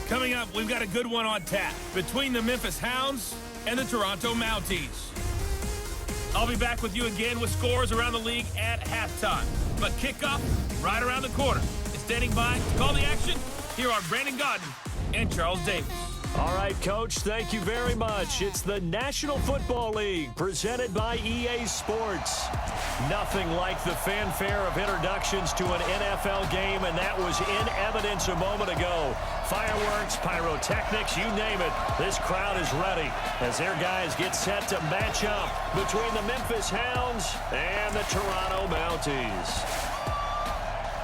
Coming up, we've got a good one on tap between the Memphis Hounds and the Toronto Mounties. I'll be back with you again with scores around the league at halftime. But kickoff right around the corner. And standing by to call the action, here are Brandon Godden and Charles Davis. All right, Coach, thank you very much. It's the National Football League presented by EA Sports. Nothing like the fanfare of introductions to an NFL game, and that was in evidence a moment ago. Fireworks, pyrotechnics, you name it. This crowd is ready as their guys get set to match up between the Memphis Hounds and the Toronto Mounties.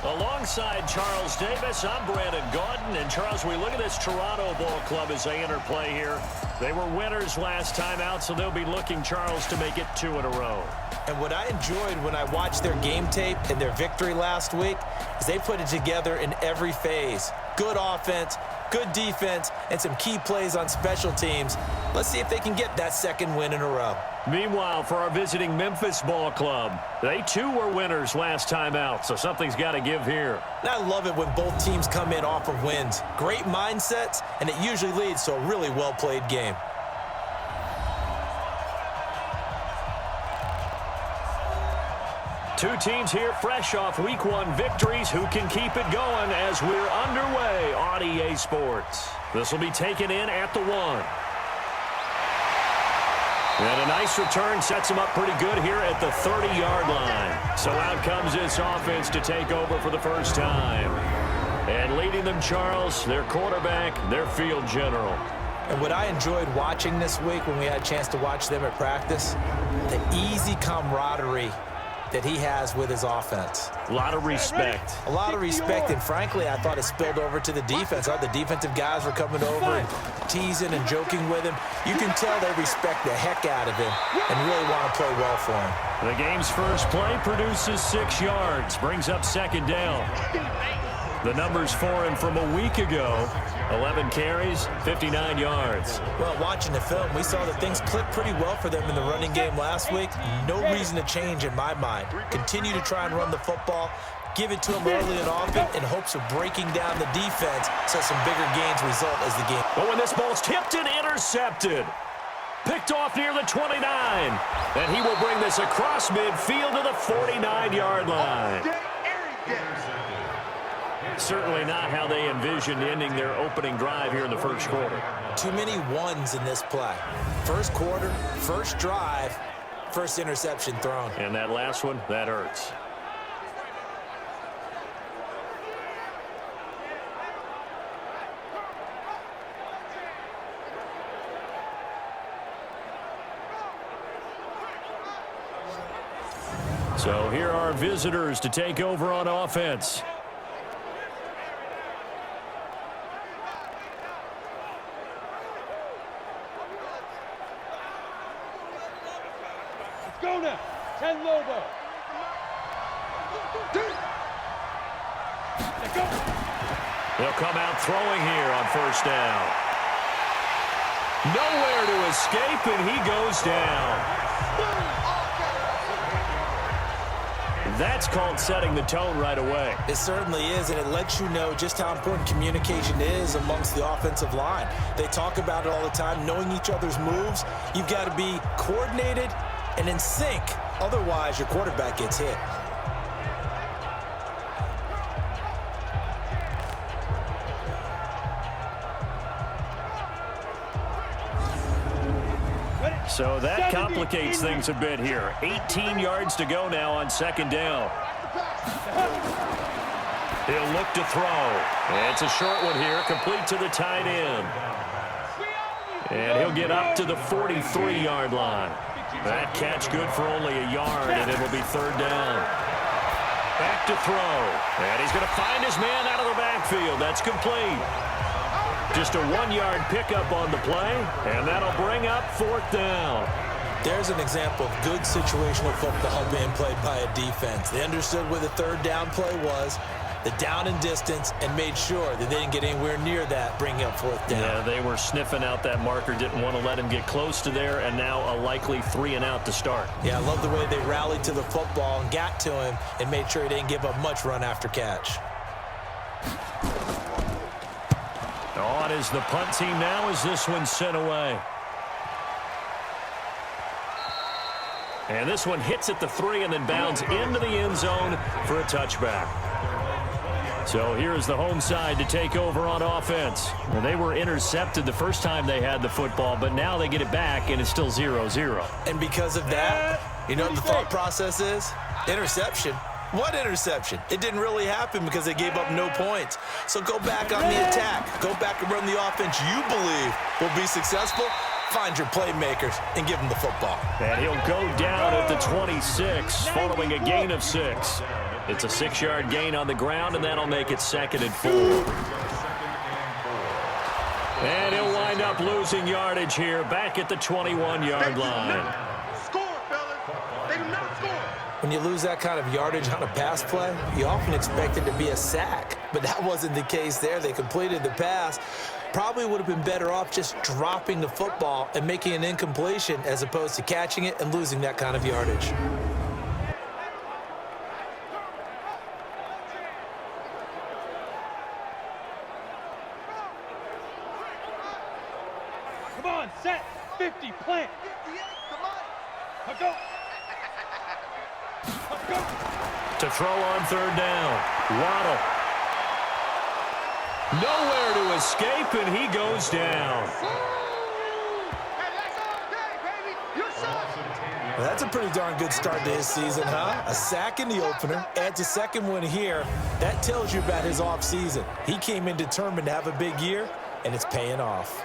Alongside Charles Davis, I'm Brandon Godden. And Charles, we look at this Toronto Ball Club as they interplay here. They were winners last time out, so they'll be looking, Charles, to make it 2 in a row. And what I enjoyed when I watched their game tape and their victory last week is they put it together in every phase. Good offense, good defense, and some key plays on special teams. Let's see if they can get that second win in a row. Meanwhile, for our visiting Memphis Ball Club, they too were winners last time out, so something's got to give here. And I love it when both teams come in off of wins. Great mindsets, and it usually leads to a really well-played game. Two teams here fresh off Week 1 victories. Who can keep it going as we're underway on EA Sports? This will be taken in at the 1. And a nice return sets them up pretty good here at the 30-yard line. So out comes this offense to take over for the first time. And leading them, Charles, their quarterback, their field general. And what I enjoyed watching this week when we had a chance to watch them at practice, the easy camaraderie that he has with his offense. A lot of respect. A lot of respect, and frankly, I thought it spilled over to the defense. The defensive guys were coming over and teasing and joking with him. You can tell they respect the heck out of him and really want to play well for him. The game's first play produces 6 yards, brings up second down. The numbers for him from a week ago, 11 carries, 59 yards. Well, watching the film, we saw that things clicked pretty well for them in the running game last week. No reason to change in my mind. Continue to try and run the football, give it to them early and often in hopes of breaking down the defense so some bigger gains result as the game. But when this ball's tipped and intercepted, picked off near the 29, and he will bring this across midfield to the 49-yard line. Certainly not how they envisioned ending their opening drive here in the first quarter. Too many ones in this play. First quarter, first drive, first interception thrown. And that last one, that hurts. So here are visitors to take over on offense. Go now, 10 Lobo. They'll come out throwing here on first down. Nowhere to escape, and he goes down. That's called setting the tone right away. It certainly is, and it lets you know just how important communication is amongst the offensive line. They talk about it all the time, knowing each other's moves. You've got to be coordinated and in sync. Otherwise, your quarterback gets hit. So that complicates things a bit here. 18 yards to go now on second down. He'll look to throw. It's a short one here, complete to the tight end. And he'll get up to the 43-yard line. That catch good for only a yard, and it'll be third down. Back to throw. And he's going to find his man out of the backfield. That's complete. Just a 1-yard pickup on the play, and that'll bring up fourth down. There's an example of good situational football being played by a defense. They understood where the third down play was, the down and distance, and made sure that they didn't get anywhere near that, bringing up fourth down. Yeah, they were sniffing out that marker, didn't want to let him get close to there, and now a likely 3-and-out to start. Yeah, I love the way they rallied to the football and got to him and made sure he didn't give up much run after catch. On is the punt team now as this one's sent away. And this one hits at the 3 and then bounds into the end zone for a touchback. So here's the home side to take over on offense. And they were intercepted the first time they had the football, but now they get it back, and it's still 0-0. And because of that, you know what the thought process is? Interception. What interception? It didn't really happen because they gave up no points. So go back on the attack. Go back and run the offense you believe will be successful. Find your playmakers and give them the football. And he'll go down at the 26 following a gain of 6. It's a 6-yard gain on the ground, and that'll make it 2nd and 4. And he'll wind up losing yardage here back at the 21-yard line. When you lose that kind of yardage on a pass play, you often expect it to be a sack. But that wasn't the case there. They completed the pass. Probably would have been better off just dropping the football and making an incompletion as opposed to catching it and losing that kind of yardage. Come on, set, 50, plant. 58, come on. Go. To throw on 3rd down. Waddle. Nowhere to escape, and he goes down. Well, that's a pretty darn good start to his season, huh? A sack in the opener, adds a 2nd one here. That tells you about his offseason. He came in determined to have a big year, and it's paying off.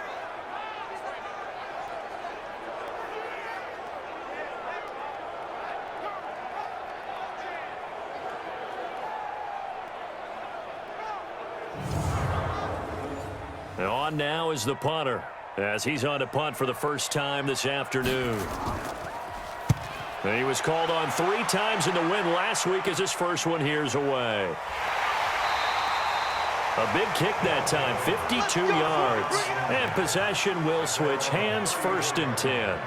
On now is the punter, as he's on to punt for the first time this afternoon. And he was called on 3 times in the win last week as his first one here's away. A big kick that time, 52 yards. And possession will switch hands, 1st and 10.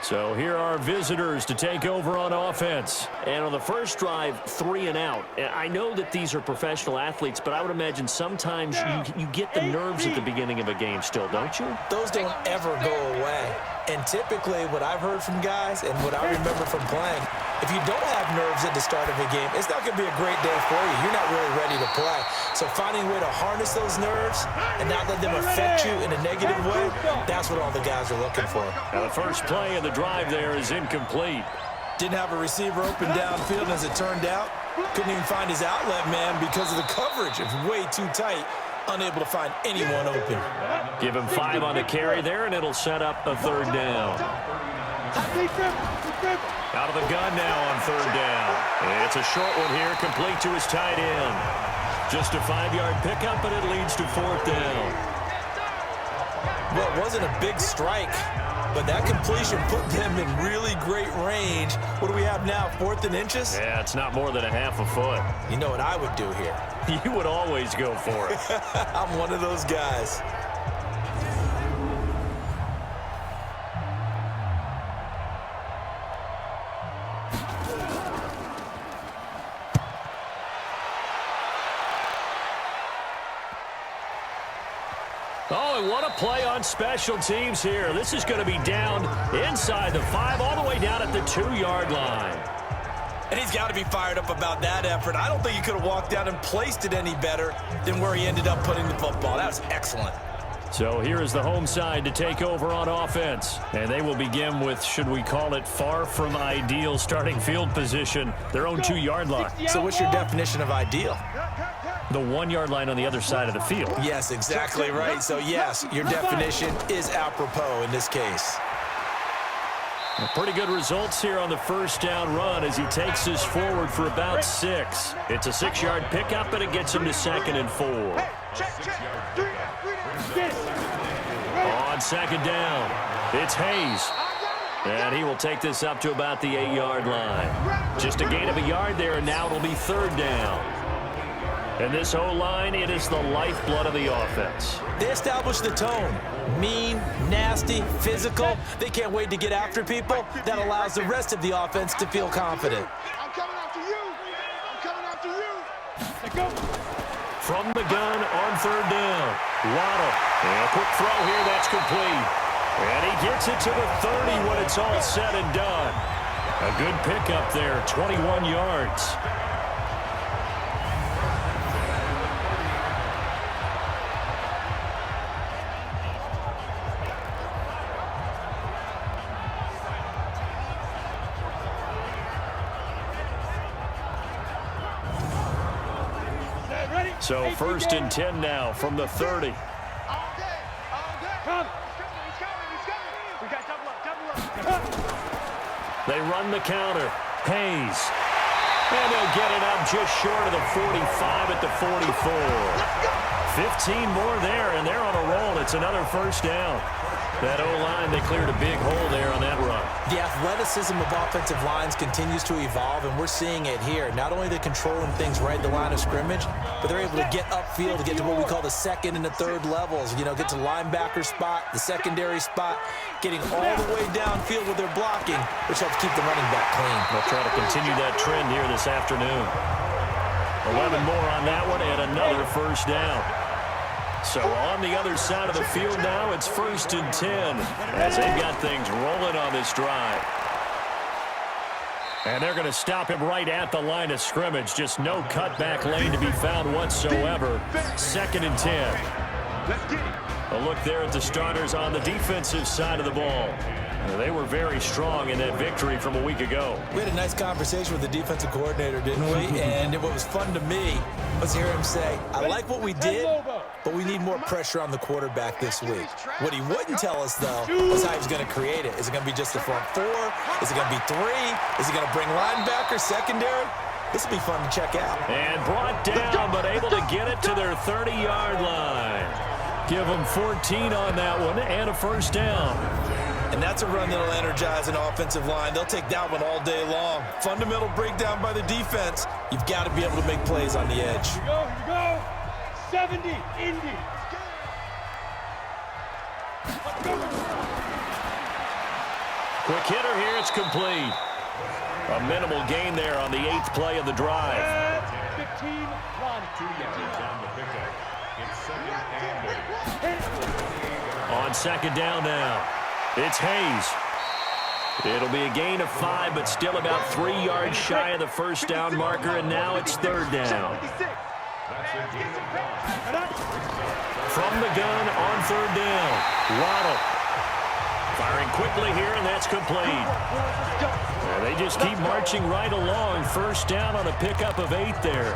So here are visitors to take over on offense. And on the first drive, 3 and out. I know that these are professional athletes, but I would imagine sometimes you get the nerves at the beginning of a game still, don't you? Those don't ever go away. And typically what I've heard from guys and what I remember from playing, if you don't have nerves at the start of a game, it's not going to be a great day for you. You're not really ready to play. So finding a way to harness those nerves and not let them affect you in a negative way, that's what all the guys are looking for. Now the first play of the drive there is incomplete. Didn't have a receiver open downfield, as it turned out. Couldn't even find his outlet man because of the coverage. It's way too tight. Unable to find anyone open. Give him 5 on the carry there, and it'll set up a 3rd down. Out of the gun now on 3rd down. It's a short one here, complete to his tight end. Just a 5-yard pickup, and it leads to 4th down. Well, it wasn't a big strike, but that completion put them in really great range. What do we have now, 4th and inches? Yeah, it's not more than a half a foot. You know what I would do here? You would always go for it. I'm one of those guys. Oh, and what a play on special teams here. This is going to be down inside the 5, all the way down at the 2-yard line. And he's got to be fired up about that effort. I don't think he could have walked down and placed it any better than where he ended up putting the football. That was excellent. So here is the home side to take over on offense. And they will begin with, should we call it, far from ideal starting field position, their own 2-yard line. So what's your definition of ideal? The 1-yard line on the other side of the field. Yes, exactly right. So, yes, your definition is apropos in this case. Pretty good results here on the first down run as he takes this forward for about 6. It's a 6-yard pickup, and it gets him to 2nd and 4. On 2nd down, it's Hayes. And he will take this up to about the 8-yard line. Just a gain of a yard there, and now it'll be 3rd down. And this O-line, it is the lifeblood of the offense. They establish the tone. Mean, nasty, physical. They can't wait to get after people. That allows the rest of the offense to feel confident. I'm coming after you. I'm coming after you. Go. From the gun on third down. Waddle. And a quick throw here. That's complete. And he gets it to the 30 when it's all said and done. A good pickup there, 21 yards. So first and 10 now from the 30. All day. Come. He's coming. We got double up. They run the counter. Hayes. And they'll get it up just short of the 45 at the 44. 15 more there, and they're on a roll. It's another first down. That O-line, they cleared a big hole there on that run. The athleticism of offensive lines continues to evolve, and we're seeing it here. Not only are they controlling things right at the line of scrimmage, but they're able to get upfield to get to what we call the second and the third levels. You know, get to linebacker spot, the secondary spot, getting all the way downfield with their blocking, which helps keep the running back clean. They'll try to continue that trend here this afternoon. 11 more on that one, and another first down. So on the other side of the field now, it's first and 10 as they've got things rolling on this drive. And they're going to stop him right at the line of scrimmage. Just no cutback lane to be found whatsoever. Second and 10. A look there at the starters on the defensive side of the ball. They were very strong in that victory from a week ago. We had a nice conversation with the defensive coordinator, didn't we? And what was fun to me was hear him say, I like what we did, but we need more pressure on the quarterback this week. What he wouldn't tell us, though, was how he's going to create it. Is it going to be just the front four? Is it going to be three? Is he going to bring linebacker, secondary? This will be fun to check out. And brought down, but able to get it to their 30-yard line. Give them 14 on that one and a first down. And that's a run that'll energize an offensive line. They'll take that one all day long. Fundamental breakdown by the defense. You've got to be able to make plays on the edge. Here we go. 70, Indy. Quick hitter here, it's complete. A minimal gain there on the 8th play of the drive. 15, run. 2 yards on the pickup. It's second and 8. On second down now, it's Hayes. It'll be a gain of 5, but still about 3 yards shy of the first down marker, and now it's third down. From the gun on third down, Waddle. Firing quickly here, and that's complete. They just keep marching right along. First down on a pickup of 8 there.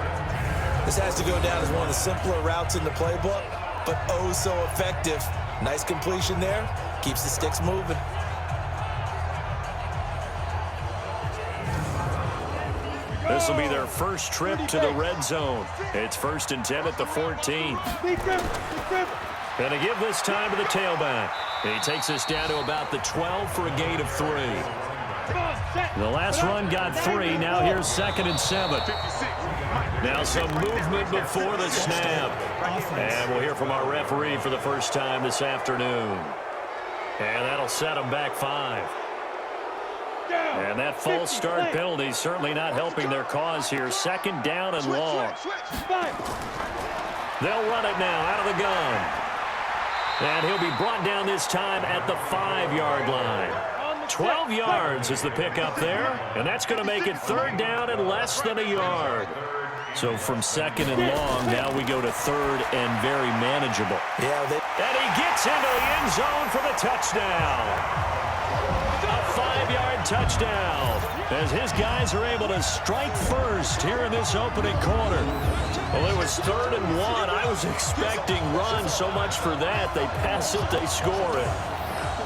This has to go down as one of the simpler routes in the playbook, but oh so effective. Nice completion there. Keeps the sticks moving. This will be their first trip to the red zone. It's first and 10 at the 14. And to give this time to the tailback. He takes us down to about the 12 for a gain of 3. The last run got 3. Now here's second and 7. Now some movement before the snap. And we'll hear from our referee for the first time this afternoon. And that'll set them back 5. And that false start penalty certainly not helping their cause here. Second down and long. They'll run it now out of the gun. And he'll be brought down this time at the 5-yard line. 12 yards is the pickup there. And that's going to make it third down and less than a yard. So from second and long, now we go to third and very manageable. Yeah, and he gets into the end zone for the touchdown. A 5-yard touchdown as his guys are able to strike first here in this opening quarter. Well, it was third and 1. I was expecting run, so much for that. They pass it, they score it.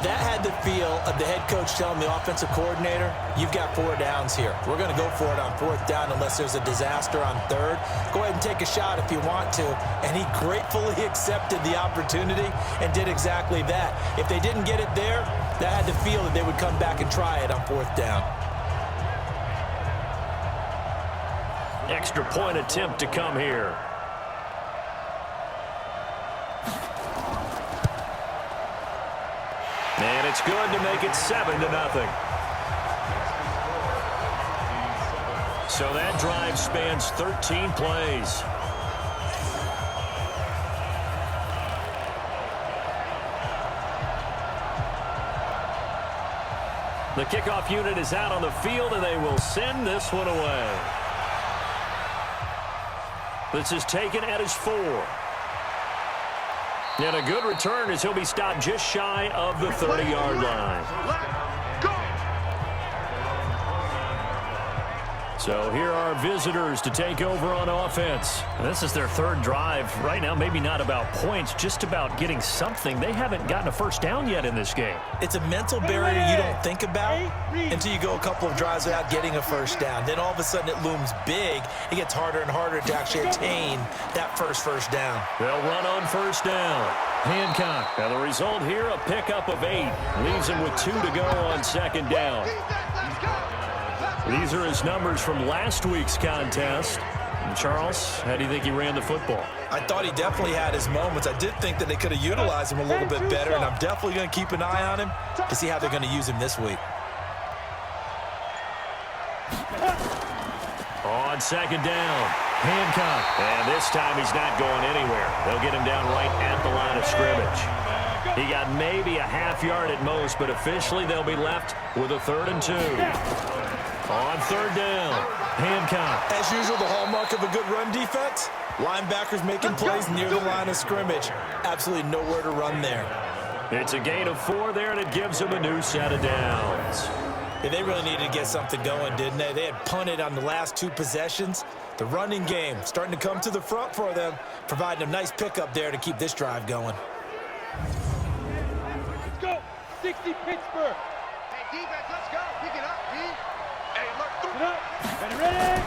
That had the feel of the head coach telling the offensive coordinator, you've got 4 downs here. We're going to go for it on 4th down unless there's a disaster on 3rd. Go ahead and take a shot if you want to. And he gratefully accepted the opportunity and did exactly that. If they didn't get it there, that had the feel that they would come back and try it on 4th down. Extra point attempt to come here. And it's good to make it 7-0. So that drive spans 13 plays. The kickoff unit is out on the field, and they will send this one away. This is taken at his 4. And a good return as he'll be stopped just shy of the 30-yard line. So here are visitors to take over on offense. This is their 3rd drive. Right now, maybe not about points, just about getting something. They haven't gotten a first down yet in this game. It's a mental barrier you don't think about until you go a couple of drives without getting a first down. Then all of a sudden it looms big. It gets harder and harder to actually attain that first down. They'll run on first down. Hancock. And the result here, a pickup of 8. Leaves him with 2 to go on 2nd down. These are his numbers from last week's contest. And Charles, how do you think he ran the football? I thought he definitely had his moments. I did think that they could have utilized him a little bit better, and I'm definitely going to keep an eye on him to see how they're going to use him this week. On 2nd down, Hancock. And this time he's not going anywhere. They'll get him down right at the line of scrimmage. He got maybe a half yard at most, but officially they'll be left with a 3rd and 2. On 3rd down, Hancock. As usual, the hallmark of a good run defense, linebackers making plays near the line of scrimmage. Absolutely nowhere to run there. It's a gain of 4 there, and it gives them a new set of downs. Yeah, they really needed to get something going, didn't they? They had punted on the last 2 possessions. The running game starting to come to the front for them, providing a nice pickup there to keep this drive going. Let's go. 60 Pittsburgh. Hey, defense, let's go. Pick it up, D. Hey, look. Get up. Ready.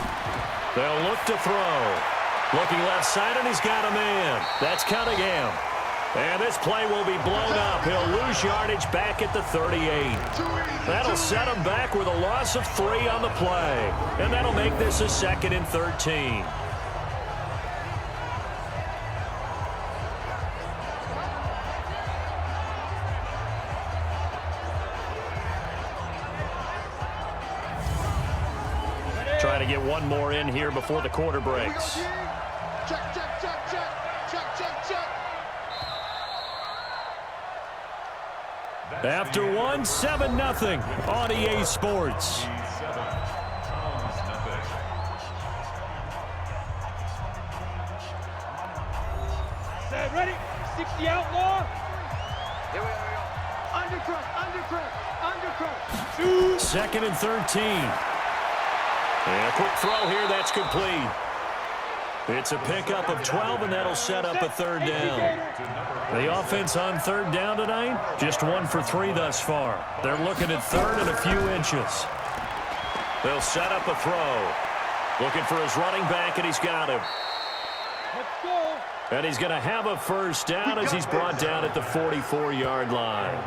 They'll look to throw. Looking left side, and he's got a man. That's Cunningham. And this play will be blown up. He'll lose yardage back at the 38. That'll set him back with a loss of 3 on the play. And that'll make this a 2nd and 13. Trying to get one more in here before the quarter breaks. Check, check, check, check. Check, check, check. After 1, 7-0 on EA Sports. Set, ready. 60 outlaw. Here we go. Undercrush. 2nd and 13. And a quick throw here, that's complete. It's a pickup of 12, and that'll set up a 3rd down. The offense on 3rd down tonight, just 1 for 3 thus far. They're looking at 3rd and a few inches. They'll set up a throw. Looking for his running back, and he's got him. Let's go. And he's going to have a first down as he's brought down at the 44-yard line.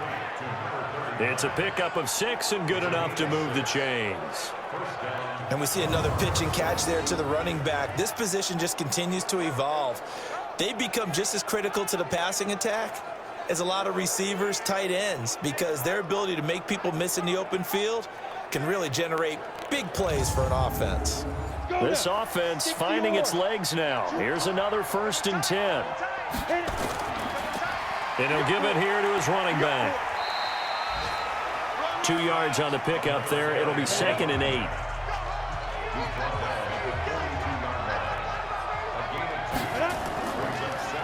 It's a pickup of 6 and good enough to move the chains. And we see another pitch and catch there to the running back. This position just continues to evolve. They become just as critical to the passing attack as a lot of receivers, tight ends, because their ability to make people miss in the open field can really generate big plays for an offense. This offense finding its legs now. Here's another 1st and 10. And he'll give it here to his running back. 2 yards on the pickup there. It'll be 2nd and 8.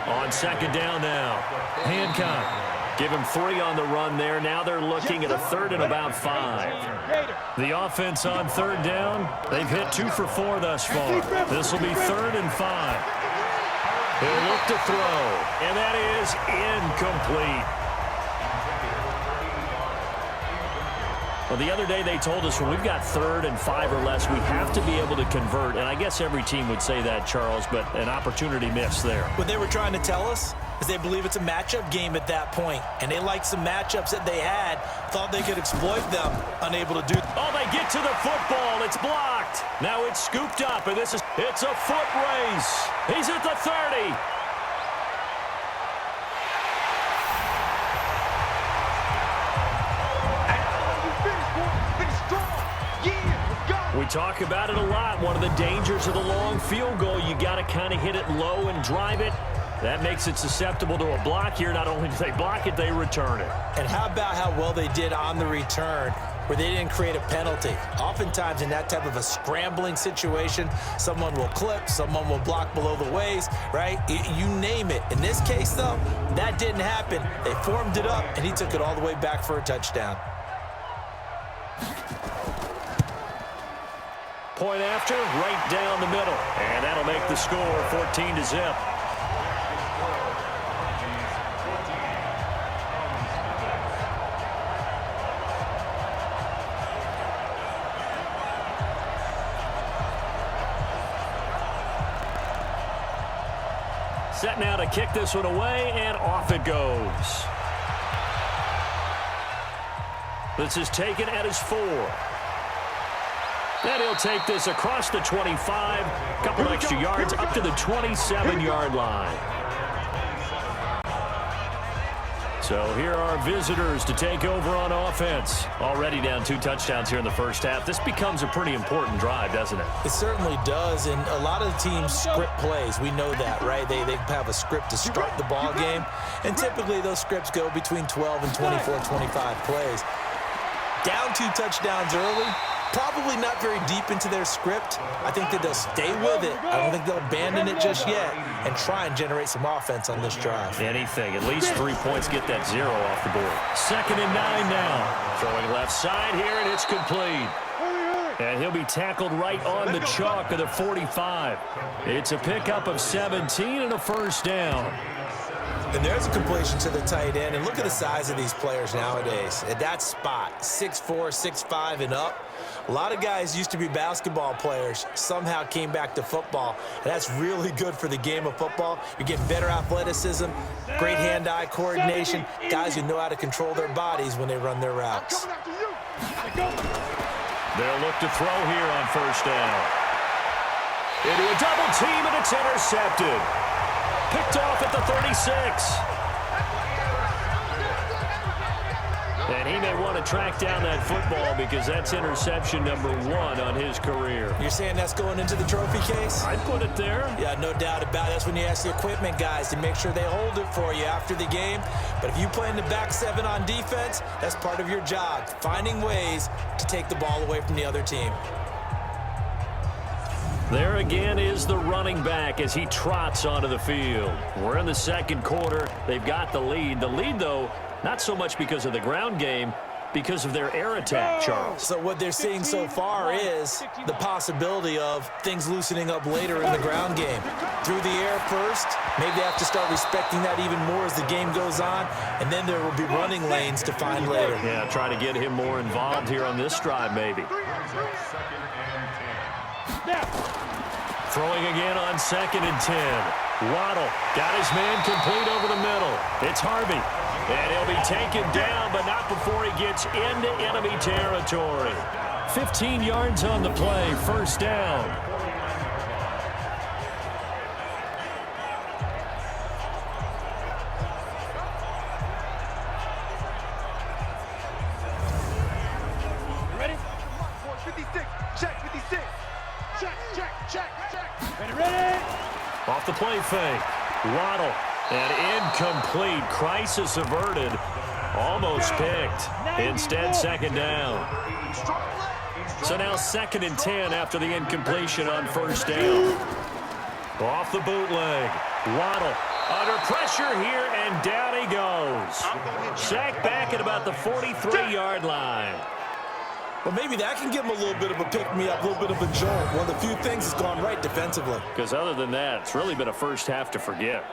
On 2nd down now, Hancock. Give him 3 on the run there. Now they're looking at a 3rd and about 5. The offense on 3rd down, they've hit 2 for 4 thus far. This will be 3rd and 5. He'll look to throw, and that is incomplete. Well, the other day they told us when we've got 3rd and 5 or less, we have to be able to convert. And I guess every team would say that, Charles, but an opportunity missed there. What they were trying to tell us is they believe it's a matchup game at that point. And they liked some matchups that they had, thought they could exploit them, unable to do. Oh, they get to the football. It's blocked. Now it's scooped up, and it's a foot race. He's at the 30. We talk about it a lot. One of the dangers of the long field goal, you got to kind of hit it low and drive it. That makes it susceptible to a block here. Not only do they block it, they return it. And how about how well they did on the return? where they didn't create a penalty. Oftentimes in that type of a scrambling situation, someone will clip, someone will block below the waist, right? You name it. In this case, though, that didn't happen. They formed it up, and he took it all the way back for a touchdown. Point after, right down the middle. And that'll make the score 14-0. Set now to kick this one away, and off it goes. This is taken at his 4. And he'll take this across the 25, couple extra yards up to the 27-yard line. So here are visitors to take over on offense. Already down 2 touchdowns here in the first half. This becomes a pretty important drive, doesn't it? It certainly does, and a lot of the teams script plays. We know that, right? They have a script to start the ball game, and typically those scripts go between 12 and 24, 25 plays. Down 2 touchdowns early, probably not very deep into their script. I think that they'll stay with it. I don't think they'll abandon it just yet and try and generate some offense on this drive. Anything. At least 3 points, get that 0 off the board. 2nd and 9 now. Throwing left side here, and it's complete. And he'll be tackled right on the chalk of the 45. It's a pickup of 17 and a first down. And there's a completion to the tight end. And look at the size of these players nowadays. At that spot, 6'4", 6'5", and up. A lot of guys used to be basketball players, somehow came back to football. And that's really good for the game of football. You're getting better athleticism, great hand-eye coordination, guys who know how to control their bodies when they run their routes. They'll look to throw here on first down. Into a double team, and it's intercepted. Picked off at the 36. And he may want to track down that football because that's interception number 1 on his career. You're saying that's going into the trophy case? I'd put it there. Yeah, no doubt about it. That's when you ask the equipment guys to make sure they hold it for you after the game. But if you play in the back 7 on defense, that's part of your job, finding ways to take the ball away from the other team. There again is the running back as he trots onto the field. We're in the second quarter. They've got the lead. The lead, though, not so much because of the ground game, because of their air attack, Charles. So what they're seeing so far is the possibility of things loosening up later in the ground game. Through the air first, maybe they have to start respecting that even more as the game goes on, and then there will be running lanes to find later. Yeah, try to get him more involved here on this drive, maybe. Throwing again on 2nd and 10. Waddle got his man complete over the middle. It's Harvey. And he'll be taken down, but not before he gets into enemy territory. 15 yards on the play, first down. Ready? 56. Check, 56. Check. Ready? Off the play fake. Waddle. And incomplete. Crisis averted. Almost picked. Instead, 2nd down. So now 2nd and 10 after the incompletion on first down. Off the bootleg. Waddle under pressure here, and down he goes. Sacked back at about the 43-yard line. Well, maybe that can give him a little bit of a pick-me-up, a little bit of a jolt. One of the few things that's gone right defensively. Because other than that, it's really been a first half to forget.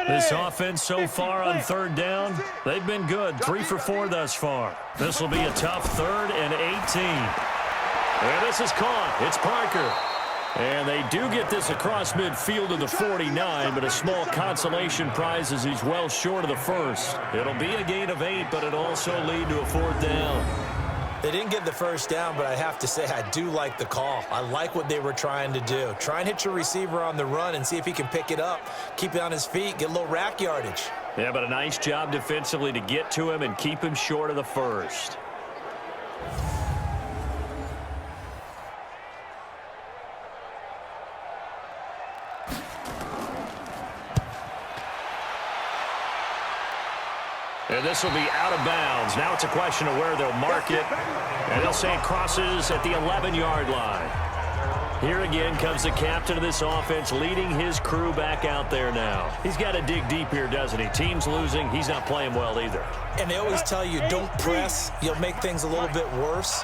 This offense so far on 3rd down, they've been good. 3 for 4 thus far. This will be a tough 3rd and 18. And this is caught. It's Parker. And they do get this across midfield to the 49, but a small consolation prize as he's well short of the first. It'll be a gain of 8, but it'll also lead to a 4th down. They didn't get the first down, but I have to say I do like the call. I like what they were trying to do. Try and hit your receiver on the run and see if he can pick it up, keep it on his feet, get a little rack yardage. Yeah, but a nice job defensively to get to him and keep him short of the first. And this will be out of bounds. Now it's a question of where they'll mark it. And they'll say it crosses at the 11-yard line. Here again comes the captain of this offense leading his crew back out there now. He's got to dig deep here, doesn't he? Team's losing. He's not playing well either. And they always tell you, don't press. You'll make things a little bit worse.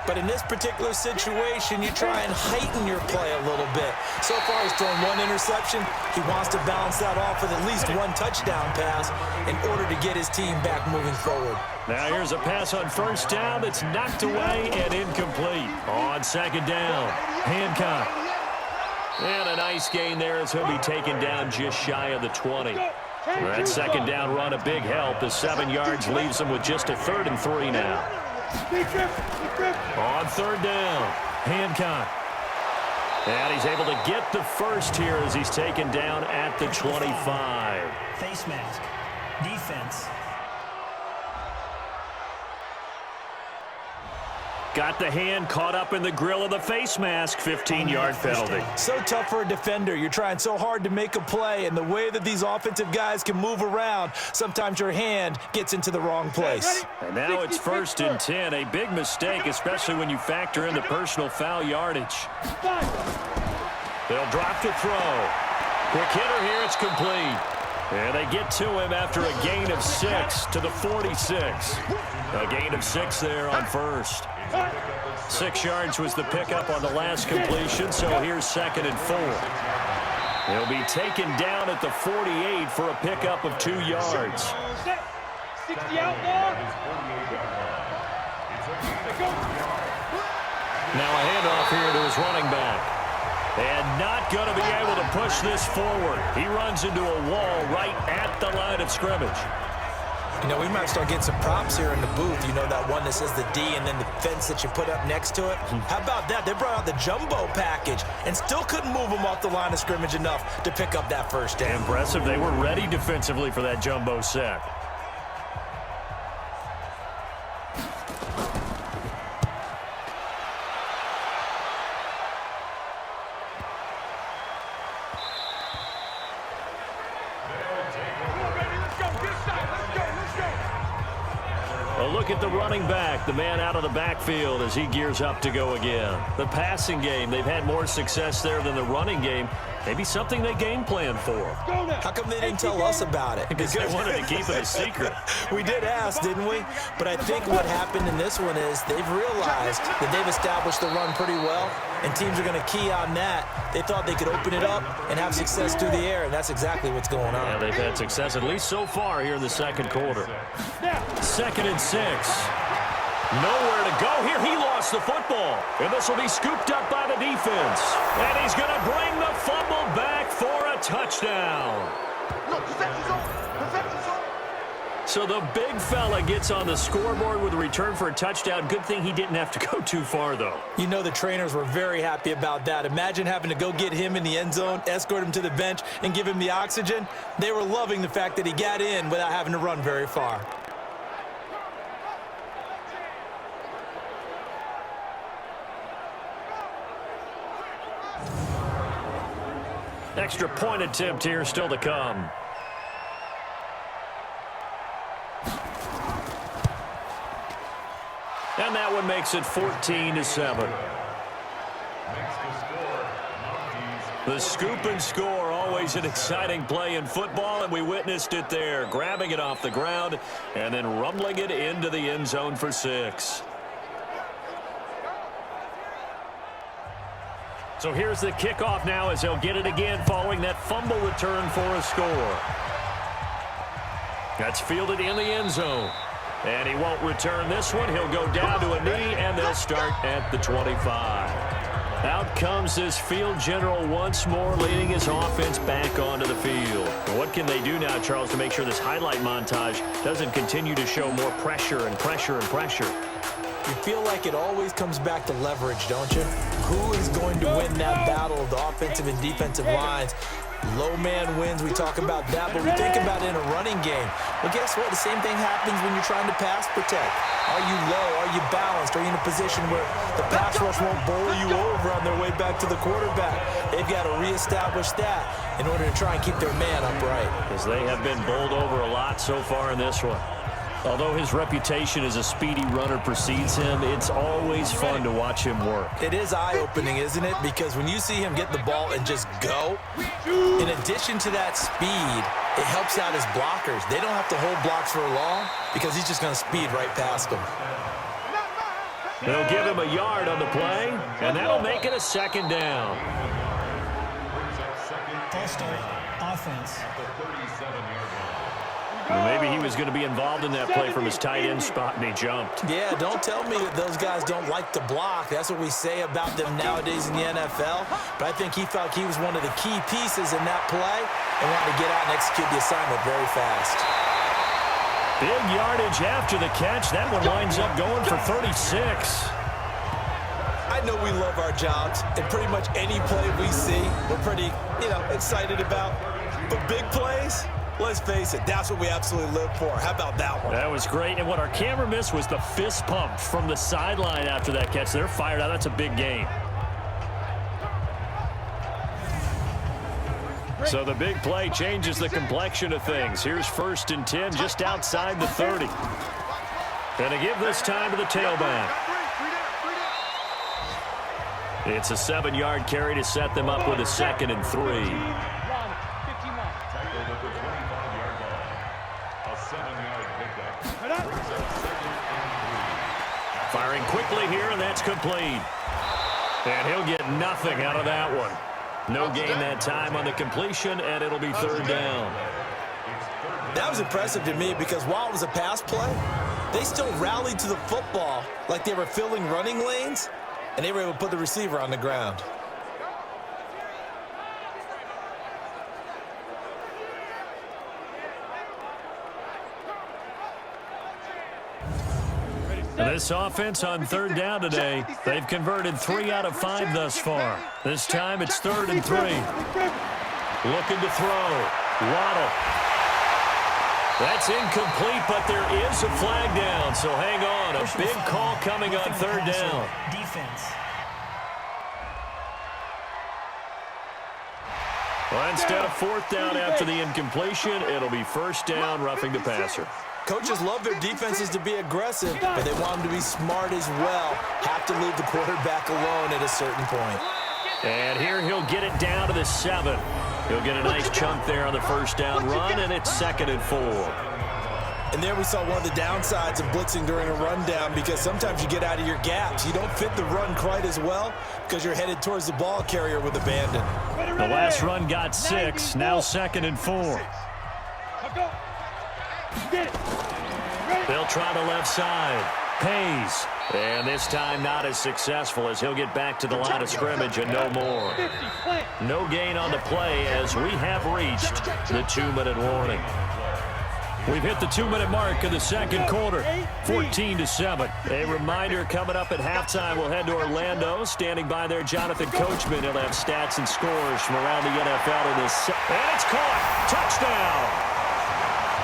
But in this particular situation, you try and heighten your play a little bit. So far, he's thrown one interception. He wants to balance that off with at least one touchdown pass in order to get his team back moving forward. Now here's a pass on first down that's knocked away and incomplete. On second down, Hancock. And a nice gain there as he'll be taken down just shy of the 20. That second down run, a big help. The 7 yards leaves them with just a 3rd and 3 now. On third down, Hancock. And he's able to get the first here as he's taken down at the 25. Face mask. Defense. Got the hand caught up in the grill of the face mask. 15-yard penalty. So tough for a defender. You're trying so hard to make a play, and the way that these offensive guys can move around, sometimes your hand gets into the wrong place. And now it's 1st and 10. A big mistake, especially when you factor in the personal foul yardage. They'll drop to throw. Quick hitter here. It's complete. And they get to him after a gain of 6 to the 46. A gain of 6 there on first. 6 yards was the pickup on the last completion, so here's 2nd and 4. He'll be taken down at the 48 for a pickup of 2 yards. 60 out there. Now a handoff here to his running back. And not going to be able to push this forward. He runs into a wall right at the line of scrimmage. You know, we might start getting some props here in the booth. You know, that one that says the D and then the fence that you put up next to it. How about that? They brought out the jumbo package and still couldn't move them off the line of scrimmage enough to pick up that first down. Impressive. They were ready defensively for that jumbo set. Look at the running back, the man out of the backfield as he gears up to go again. The passing game, they've had more success there than the running game. Maybe something they game plan for. How come they didn't tell us about it? Because they wanted to keep it a secret. We did ask, didn't we? But I think what happened in this one is they've realized that they've established the run pretty well, and teams are going to key on that. They thought they could open it up and have success through the air, and that's exactly what's going on. Yeah, they've had success, at least so far here in the second quarter. 2nd and 6. Nowhere to go here. He lost the football. And this will be scooped up by the defense. And he's going to bring the fumble back for a touchdown. So the big fella gets on the scoreboard with a return for a touchdown. Good thing he didn't have to go too far, though. You know the trainers were very happy about that. Imagine having to go get him in the end zone, escort him to the bench, and give him the oxygen. They were loving the fact that he got in without having to run very far. Extra point attempt here still to come. And that one makes it 14-7. The scoop and score, always an exciting play in football, and we witnessed it there, grabbing it off the ground and then rumbling it into the end zone for 6. So here's the kickoff now as they'll get it again following that fumble return for a score. That's fielded in the end zone. And he won't return this one. He'll go down to a knee, and they'll start at the 25. Out comes this field general once more, leading his offense back onto the field. And what can they do now, Charles, to make sure this highlight montage doesn't continue to show more pressure and pressure and pressure? You feel like it always comes back to leverage, don't you? Who is going to win that battle of the offensive and defensive lines? Low man wins, we talk about that, but we think about it in a running game. Well, guess what? The same thing happens when you're trying to pass protect. Are you low? Are you balanced? Are you in a position where the pass rush won't bowl you over on their way back to the quarterback? They've got to reestablish that in order to try and keep their man upright. Because they have been bowled over a lot so far in this one. Although his reputation as a speedy runner precedes him, it's always fun to watch him work. It is eye-opening, isn't it? Because when you see him get the ball and just go, in addition to that speed, it helps out his blockers. They don't have to hold blocks for long because he's just going to speed right past them. They'll give him a yard on the play, and that'll make it a second down. False start, offense. Well, maybe he was going to be involved in that play from his tight end spot, and he jumped. Yeah, don't tell me that those guys don't like to block. That's what we say about them nowadays in the NFL. But I think he felt he was one of the key pieces in that play and wanted to get out and execute the assignment very fast. Big yardage after the catch. That one winds up going for 36. I know we love our jobs, and pretty much any play we see, we're pretty, excited about. But big plays, let's face it, that's what we absolutely live for. How about that one? That was great, and what our camera missed was the fist pump from the sideline after that catch. They're fired out. That's a big gain. So the big play changes the complexion of things. Here's 1st and 10 just outside the 30. Going to give this time to the tailback. It's a 7-yard carry to set them up with a 2nd and 3. Firing quickly here, and that's complete. And he'll get nothing out of that one. No gain that time on the completion, and it'll be 3rd down. That was impressive to me because while it was a pass play, they still rallied to the football like they were filling running lanes, and they were able to put the receiver on the ground. This offense on 3rd down today, they've converted 3 out of 5 thus far. This time it's 3rd and 3. Looking to throw. Waddle. That's incomplete, but there is a flag down, so hang on. A big call coming on 3rd down. Defense. Well, instead of 4th down after the incompletion, it'll be 1st down, roughing the passer. Coaches love their defenses to be aggressive, but they want them to be smart as well. Have to leave the quarterback alone at a certain point. And here he'll get it down to the 7. He'll get a nice chunk there on the 1st down run, and it's 2nd and 4. And there we saw one of the downsides of blitzing during a rundown because sometimes you get out of your gaps. You don't fit the run quite as well because you're headed towards the ball carrier with abandon. The last run got 6, now 2nd and 4. They'll try the left side. Pays. And this time not as successful as he'll get back to the line of scrimmage and no more. No gain on the play as we have reached the 2-minute warning. We've hit the 2-minute mark of the 2nd quarter, 14-7. A reminder coming up at halftime, we'll head to Orlando. Standing by there, Jonathan Coachman. He'll have stats and scores from around the NFL in this. And it's caught. Touchdown.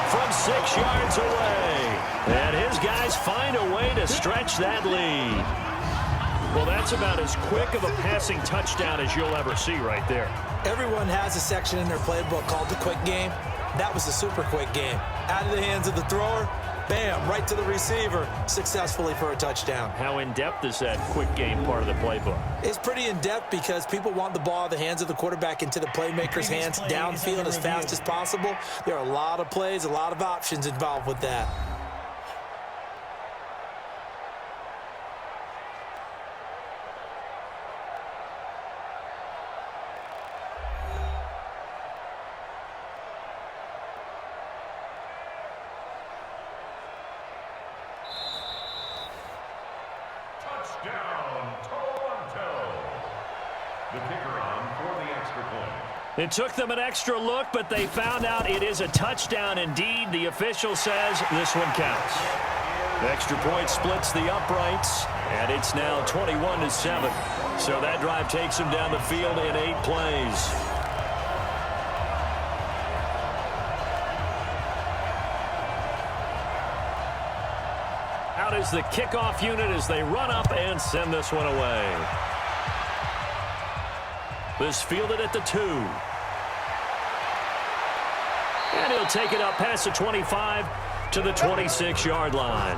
From 6 yards away. And his guys find a way to stretch that lead. Well, that's about as quick of a passing touchdown as you'll ever see right there. Everyone has a section in their playbook called the quick game. That was the super quick game. Out of the hands of the thrower, bam, right to the receiver, successfully for a touchdown. How in-depth is that quick game part of the playbook? It's pretty in-depth because people want the ball out of the hands of the quarterback into the playmaker's hands downfield as fast as possible. There are a lot of plays, a lot of options involved with that. It took them an extra look, but they found out it is a touchdown indeed. The official says this one counts. Extra point splits the uprights, and it's now 21-7. So that drive takes him down the field in 8 plays. Out is the kickoff unit as they run up and send this one away. This fielded at the 2. And he'll take it up past the 25 to the 26-yard line.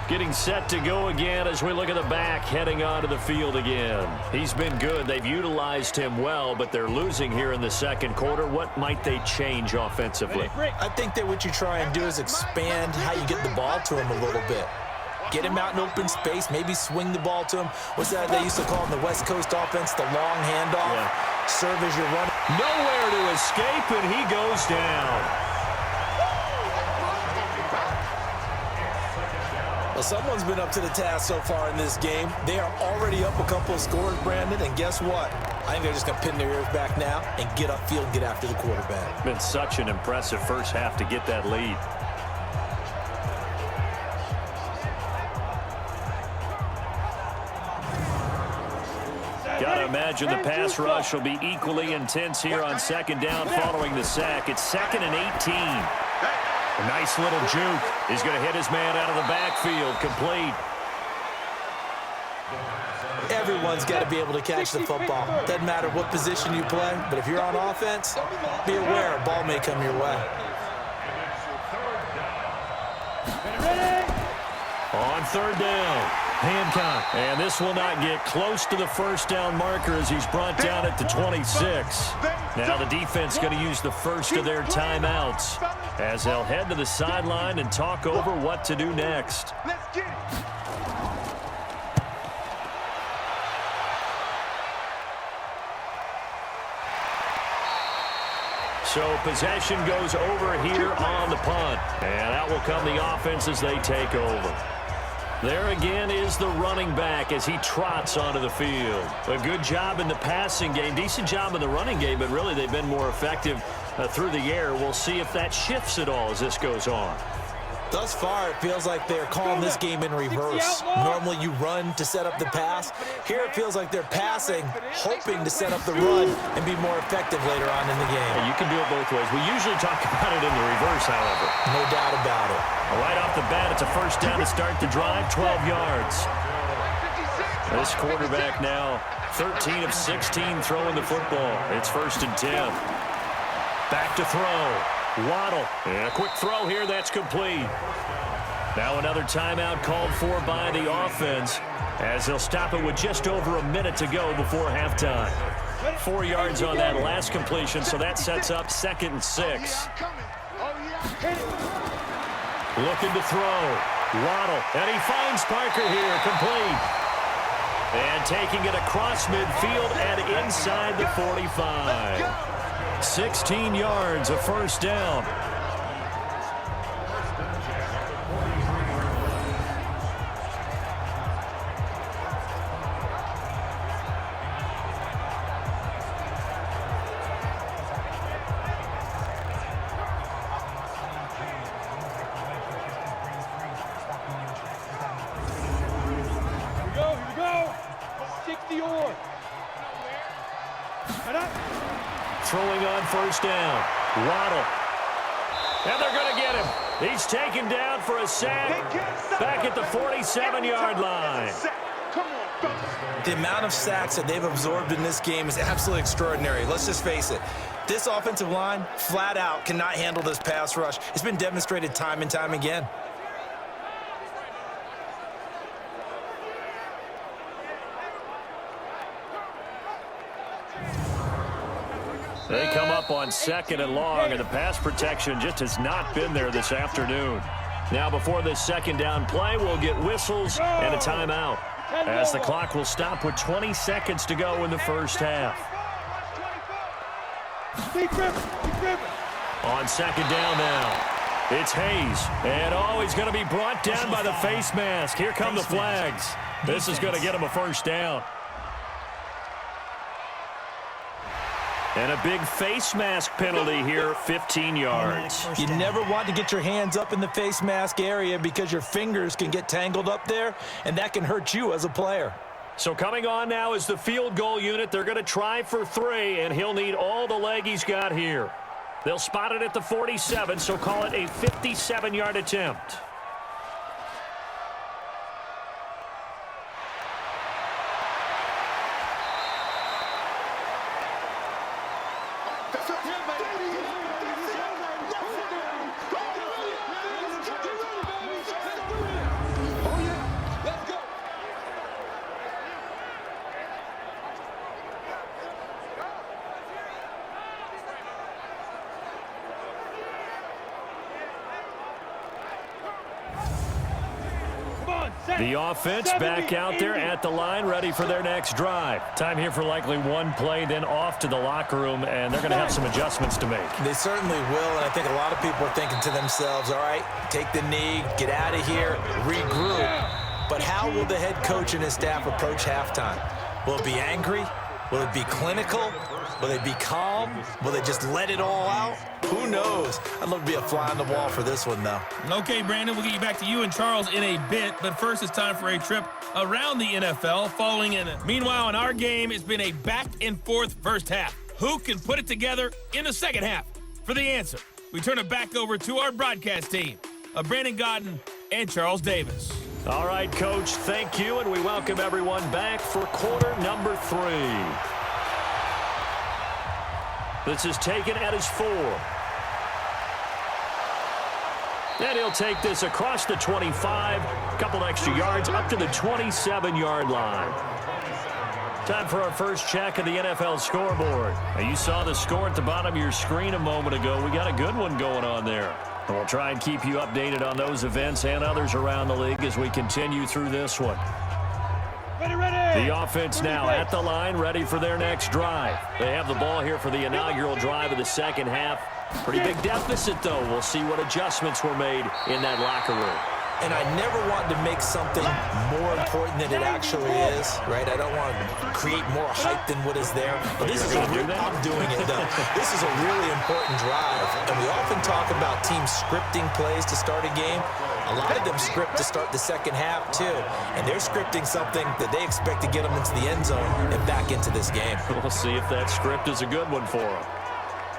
Getting set to go again as we look at the back heading onto the field again. He's been good. They've utilized him well, but they're losing here in the second quarter. What might they change offensively? I think that what you try and do is expand how you get the ball to him a little bit. Get him out in open space, maybe swing the ball to him. What's that they used to call in the West Coast offense, the long handoff? Yeah. Serve as you're running. Nowhere to escape, and he goes down. Well, someone's been up to the task so far in this game. They are already up a couple of scores, Brandon, and guess what? I think they're just going to pin their ears back now and get upfield and get after the quarterback. Been such an impressive first half to get that lead. Got to imagine the pass rush will be equally intense here on second down following the sack. It's 2nd and 18. A nice little juke. He's going to hit his man out of the backfield. Complete. Everyone's got to be able to catch the football. Doesn't matter what position you play, but if you're on offense, be aware a ball may come your way. On third down, Hancock. And this will not get close to the first down marker as he's brought down at the 26. Now the defense going to use the first of their timeouts as they'll head to the sideline and talk over what to do next. Let's get it. So possession goes over here on the punt. And out will come the offense as they take over. There again is the running back as he trots onto the field. A good job in the passing game. Decent job in the running game, but really they've been more effective through the air. We'll see if that shifts at all as this goes on. Thus far, it feels like they're calling this game in reverse. Normally you run to set up the pass. Here it feels like they're passing, hoping to set up the run and be more effective later on in the game. Yeah, you can do it both ways. We usually talk about it in the reverse, however. No doubt about it. Right off the bat, it's a first down to start the drive, 12 yards. This quarterback now 13 of 16 throwing the football. It's 1st and 10. Back to throw. Waddle, and a quick throw here, that's complete. Now another timeout called for by the offense as they'll stop it with just over a minute to go before halftime. 4 yards on that last completion, so that sets up 2nd and 6. Looking to throw. Waddle, and he finds Parker here, complete. And taking it across midfield and inside the 45. 16 yards, a first down. Here we go. 60 or. Throwing on first down. Waddle. And they're going to get him. He's taken down for a sack back at the 47-yard line. The amount of sacks that they've absorbed in this game is absolutely extraordinary. Let's just face it. This offensive line, flat out, cannot handle this pass rush. It's been demonstrated time and time again. They come up on 2nd and long, and the pass protection just has not been there this afternoon. Now before this second down play, we'll get whistles and a timeout as the clock will stop with 20 seconds to go in the first half. On second down now, it's Hayes. And he's going to be brought down by the face mask. Here come the flags. This is going to get him a first down. And a big face mask penalty here, 15 yards. You never want to get your hands up in the face mask area because your fingers can get tangled up there, and that can hurt you as a player. So coming on now is the field goal unit. They're going to try for 3, and he'll need all the leg he's got here. They'll spot it at the 47, so call it a 57-yard attempt. The offense back out there at the line, ready for their next drive. Time here for likely one play, then off to the locker room, and they're going to have some adjustments to make. They certainly will, and I think a lot of people are thinking to themselves, all right, take the knee, get out of here, regroup. But how will the head coach and his staff approach halftime? Will it be angry? Will it be clinical? Will they be calm? Will they just let it all out? Who knows? I'd love to be a fly on the wall for this one, though. Okay, Brandon, we'll get you back to you and Charles in a bit, but first it's time for a trip around the NFL following in. Meanwhile, in our game, it's been a back-and-forth first half. Who can put it together in the second half? For the answer, we turn it back over to our broadcast team of Brandon Godden and Charles Davis. All right, Coach, thank you, and we welcome everyone back for quarter number 3. This is taken at his 4. And he'll take this across the 25, a couple extra yards, up to the 27-yard line. Time for our first check of the NFL scoreboard. Now, you saw the score at the bottom of your screen a moment ago. We got a good one going on there. And we'll try and keep you updated on those events and others around the league as we continue through this one. The offense now at the line, ready for their next drive. They have the ball here for the inaugural drive of the second half. Pretty big deficit, though. We'll see what adjustments were made in that locker room. And I never want to make something more important than it actually is, right? I don't want to create more hype than what is there. But this is I'm doing it, though. This is a really important drive. And we often talk about teams scripting plays to start a game. A lot of them script to start the second half, too. And they're scripting something that they expect to get them into the end zone and back into this game. We'll see if that script is a good one for them.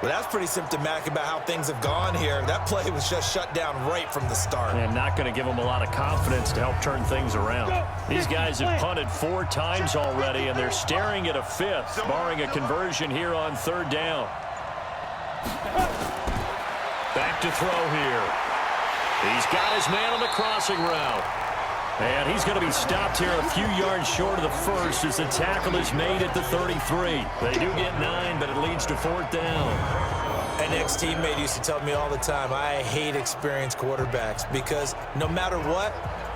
Well, that's pretty symptomatic about how things have gone here. That play was just shut down right from the start. And not going to give them a lot of confidence to help turn things around. These guys have punted 4 times already, and they're staring at a 5th, barring a conversion here on 3rd down. Back to throw here. He's got his man on the crossing route. And he's going to be stopped here a few yards short of the first as the tackle is made at the 33. They do get 9, but it leads to 4th down. An ex-teammate used to tell me all the time, I hate experienced quarterbacks because no matter what,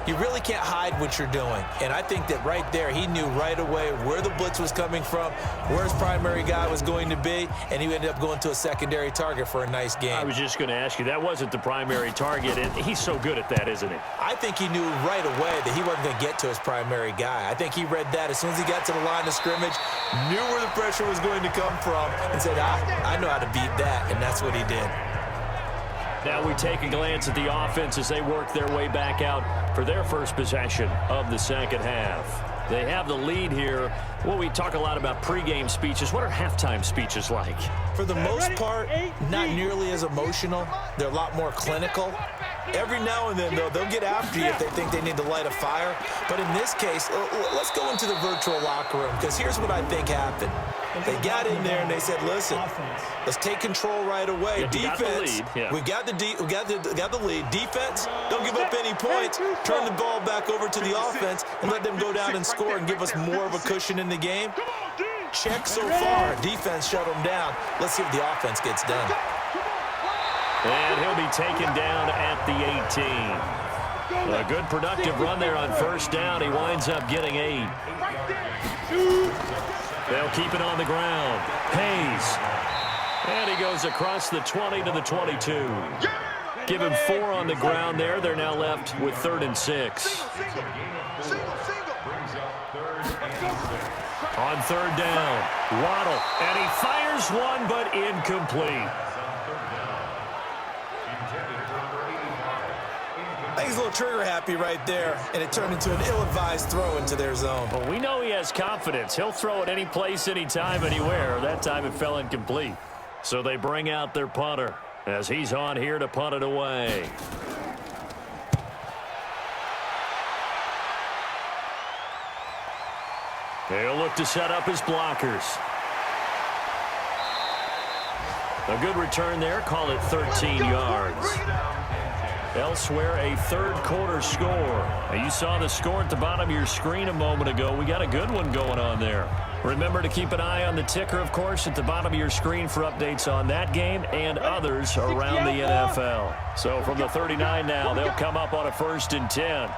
you really can't hide what you're doing. And I think that right there, he knew right away where the blitz was coming from, where his primary guy was going to be, and he ended up going to a secondary target for a nice game. I was just going to ask you, that wasn't the primary target, and he's so good at that, isn't he? I think he knew right away that he wasn't going to get to his primary guy. I think he read that as soon as he got to the line of scrimmage, knew where the pressure was going to come from, and said, I know how to beat that, and that's what he did. Now we take a glance at the offense as they work their way back out for their first possession of the second half. They have the lead here. Well, we talk a lot about pregame speeches. What are halftime speeches like? For the most part, not nearly as emotional. They're a lot more clinical. Every now and then, though, they'll get after you if they think they need to light a fire. But in this case, let's go into the virtual locker room, because here's what I think happened. They got in there and they said, listen, let's take control right away. Defense, we got the lead. Defense, don't give up any points. Turn the ball back over to the offense and let them go down and score and give us more of a cushion in the game. Check so far. Defense shut them down. Let's see if the offense gets done. And he'll be taken down at the 18. A good productive run there on first down. He winds up getting 8. They'll keep it on the ground. Hayes. And he goes across the 20 to the 22. Give him 4 on the ground there. They're now left with 3rd and 6. Brings up 3rd and 6. On third down, Waddle, and he fires one, but incomplete. I think he's a little trigger happy right there, and it turned into an ill-advised throw into their zone. Well, we know he has confidence. He'll throw it any place, anytime, anywhere. That time it fell incomplete. So they bring out their punter as he's on here to punt it away. They'll look to set up his blockers. A good return there. Call it 13 yards. Elsewhere, a third-quarter score. Now, you saw the score at the bottom of your screen a moment ago. We got a good one going on there. Remember to keep an eye on the ticker, of course, at the bottom of your screen for updates on that game and others around the NFL. So from the 39 now, they'll come up on a 1st and 10.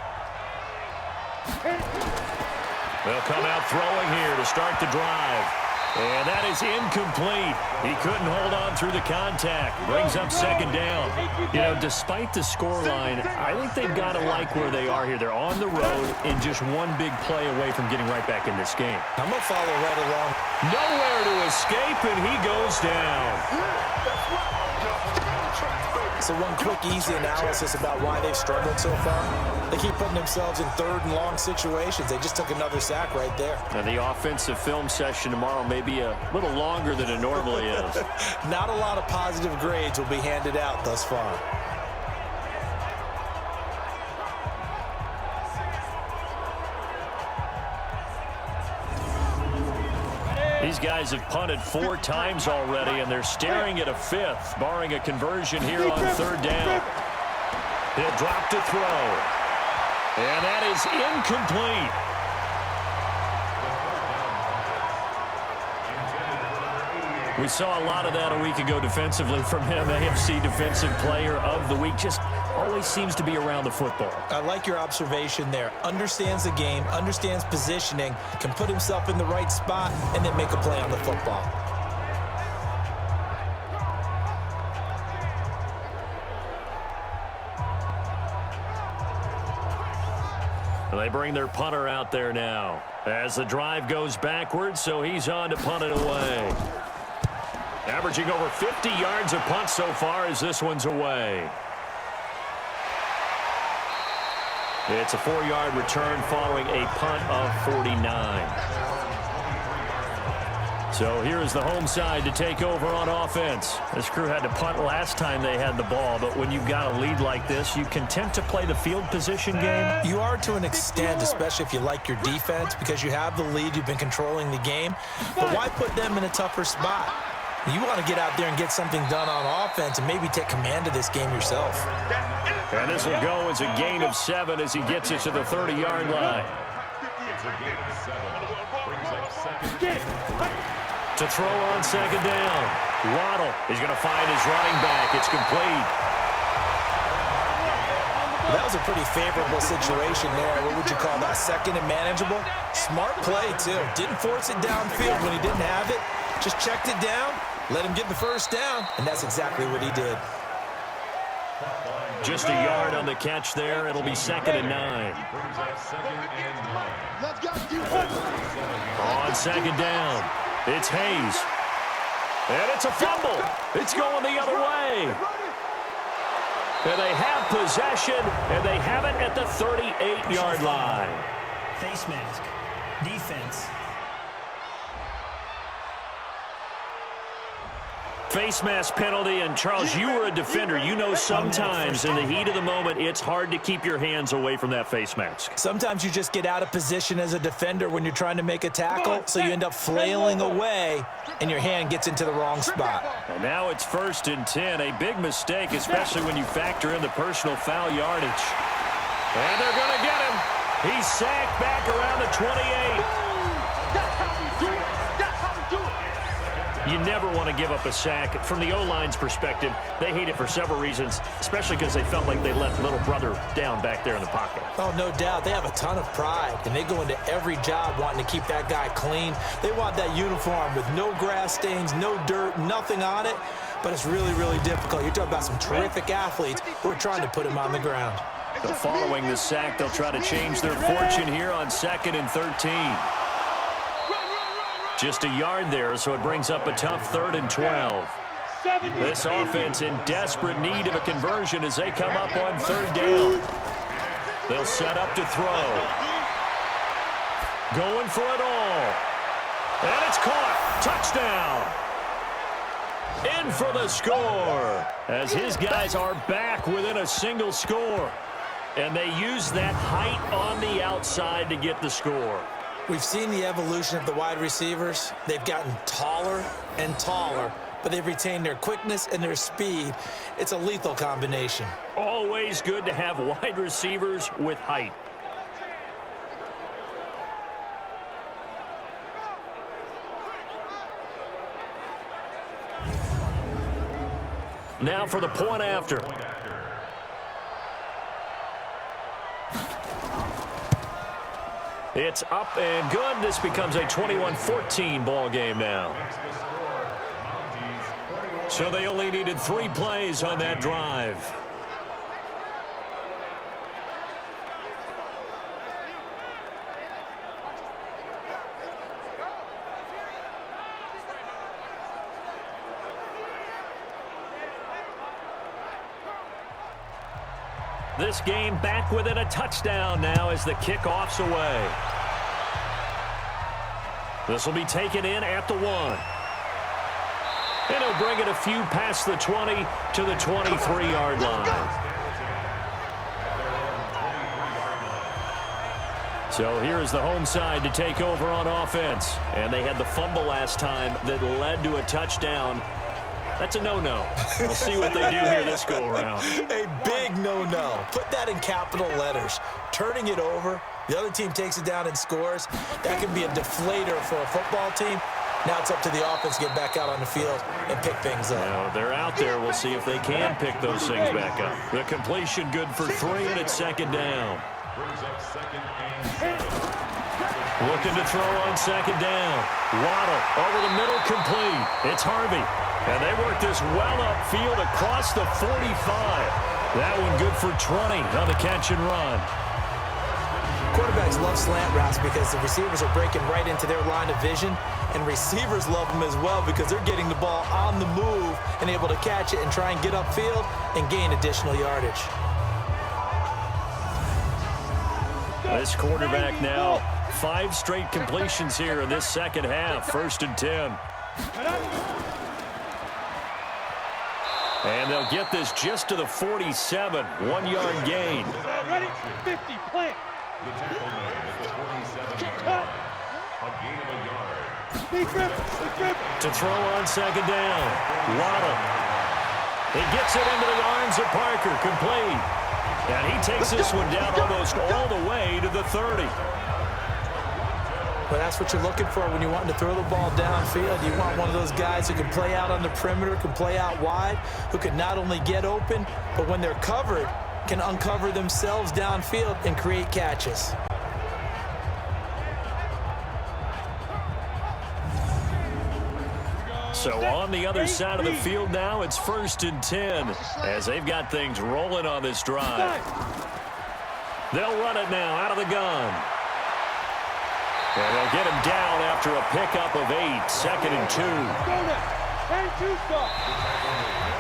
They'll come out throwing here to start the drive. And that is incomplete. He couldn't hold on through the contact. Brings up 2nd down. You know, despite the scoreline, I think they've got to like where they are here. They're on the road and just one big play away from getting right back in this game. I'm going to follow right along. Nowhere to escape, and he goes down. So one quick, easy analysis about why they've struggled so far. They keep putting themselves in 3rd and long situations. They just took another sack right there. Now, the offensive film session tomorrow may be a little longer than it normally is. Not a lot of positive grades will be handed out thus far. These guys have punted 4 times already, and they're staring at a 5th, barring a conversion here on 3rd down. He'll drop to throw. And that is incomplete. We saw a lot of that a week ago defensively from him. AFC Defensive Player of the Week. Just always seems to be around the football. I like your observation there. Understands the game, understands positioning, can put himself in the right spot, and then make a play on the football. They bring their punter out there now as the drive goes backwards, so he's on to punt it away. Averaging over 50 yards a punt so far as this one's away. It's a 4-yard return following a punt of 49. So here is the home side to take over on offense. This crew had to punt last time they had the ball, but when you've got a lead like this, you content to play the field position game? You are to an extent, especially if you like your defense, because you have the lead, you've been controlling the game. But why put them in a tougher spot? You want to get out there and get something done on offense and maybe take command of this game yourself. And this will go as a gain of 7 as he gets it to the 30-yard line. It's a gain of 7. Brings up 2nd. To throw on 2nd down. Waddle is going to find his running back. It's complete. That was a pretty favorable situation there. What would you call that? 2nd and manageable? Smart play, too. Didn't force it downfield when he didn't have it. Just checked it down, let him get the 1st down, and that's exactly what he did. Just a yard on the catch there. It'll be 2nd and 9. On 2nd down, it's Hayes. And it's a fumble. It's going the other way. And they have possession, and they have it at the 38-yard line. Face mask. Defense. Face mask penalty, and Charles, you were a defender. You know sometimes in the heat of the moment, it's hard to keep your hands away from that face mask. Sometimes you just get out of position as a defender when you're trying to make a tackle, so you end up flailing away, and your hand gets into the wrong spot. And now it's 1st and 10, a big mistake, especially when you factor in the personal foul yardage. And they're going to get him. He's sacked back around the 28. You never want to give up a sack. From the O-line's perspective, they hate it for several reasons, especially because they felt like they left little brother down back there in the pocket. Oh, no doubt. They have a ton of pride, and they go into every job wanting to keep that guy clean. They want that uniform with no grass stains, no dirt, nothing on it, but it's really, really difficult. You're talking about some terrific athletes who are trying to put him on the ground. So following the sack, they'll try to change their fortune here on 2nd and 13. Just a yard there, so it brings up a tough 3rd and 12. This offense in desperate need of a conversion as they come up on 3rd down. They'll set up to throw. Going for it all. And it's caught. Touchdown. In for the score as his guys are back within a single score. And they use that height on the outside to get the score. We've seen the evolution of the wide receivers. They've gotten taller and taller, but they've retained their quickness and their speed. It's a lethal combination. Always good to have wide receivers with height. Now for the point after. It's up and good. This becomes a 21-14 ball game now. So they only needed 3 plays on that drive. This game back within a touchdown now as the kickoff's away. This will be taken in at the 1. And he'll bring it a few past the 20 to the 23-yard line. So here's the home side to take over on offense. And they had the fumble last time that led to a touchdown. That's a no-no. We'll see what they do here this go-around. A big no-no. Put that in capital letters. Turning it over, the other team takes it down and scores. That can be a deflator for a football team. Now it's up to the offense to get back out on the field and pick things up. Now they're out there. We'll see if they can pick those things back up. The completion good for 3, and it's 2nd down. Looking to throw on 2nd down. Waddle over the middle, complete. It's Harvey. And they work this well upfield across the 45. That one good for 20 on the catch and run. Quarterbacks love slant routes because the receivers are breaking right into their line of vision, and receivers love them as well because they're getting the ball on the move and able to catch it and try and get upfield and gain additional yardage. This quarterback now 5 straight completions here in this second half. 1st and 10. And they'll get this just to the 47. 1-yard gain. Ready? 50, plant. To throw on 2nd down. Waddle. He gets it into the arms of Parker. Complete. And he takes this one down almost all the way to the 30. Well, that's what you're looking for when you want to throw the ball downfield. You want one of those guys who can play out on the perimeter, can play out wide, who can not only get open, but when they're covered, can uncover themselves downfield and create catches. So on the other side of the field now, it's 1st and 10 as they've got things rolling on this drive. They'll run it now out of the gun. And they'll get him down after a pickup of 8, 2nd and 2.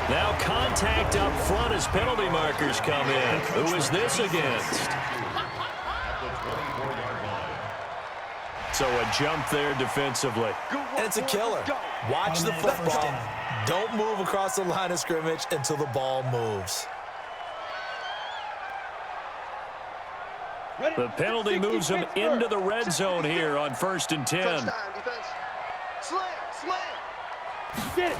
Now contact up front as penalty markers come in. Who is this against? So a jump there defensively. And it's a killer. Watch the football. Don't move across the line of scrimmage until the ball moves. The penalty moves him into the red zone here on 1st and 10. Get it.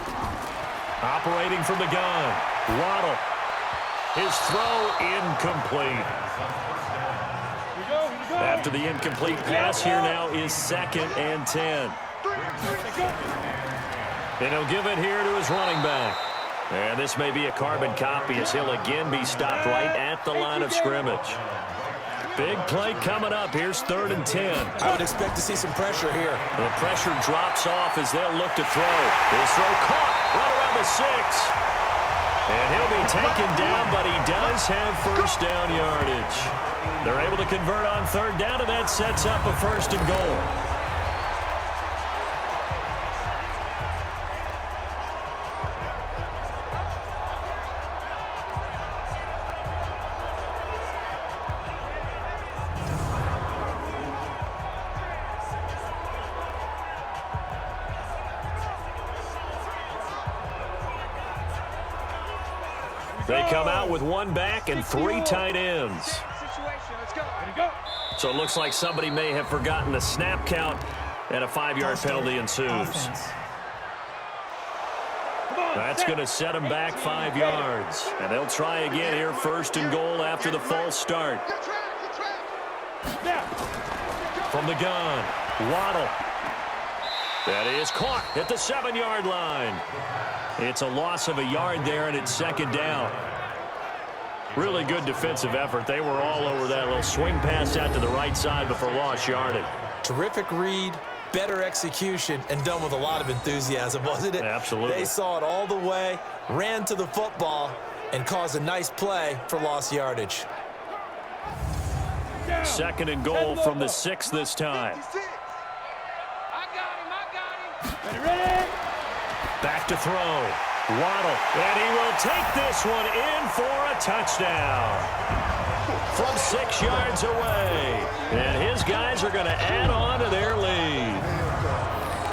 Operating from the gun. Waddle. His throw incomplete. After the incomplete pass, here now is 2nd and 10. And he'll give it here to his running back. And this may be a carbon copy as he'll again be stopped right at the line of scrimmage. Big play coming up. Here's 3rd and 10. I would expect to see some pressure here. The pressure drops off as they'll look to throw. His throw caught right around the 6. And he'll be taken down, but he does have 1st down yardage. They're able to convert on 3rd down, and that sets up a 1st and goal. They come out with one back and 3 tight ends. So it looks like somebody may have forgotten the snap count, and a 5-yard penalty ensues. That's going to set them back 5 yards. And they'll try again here, 1st and goal after the false start. From the gun, Waddle. That is caught at the 7-yard line. It's a loss of a yard there, and it's 2nd down. Really good defensive effort. They were all over that little swing pass out to the right side before lost yardage. Terrific read, better execution, and done with a lot of enthusiasm, wasn't it? Absolutely. They saw it all the way, ran to the football, and caused a nice play for lost yardage. 2nd and goal from the 6 this time. Back to throw. Waddle. And he will take this one in for a touchdown. From 6 yards away. And his guys are going to add on to their lead.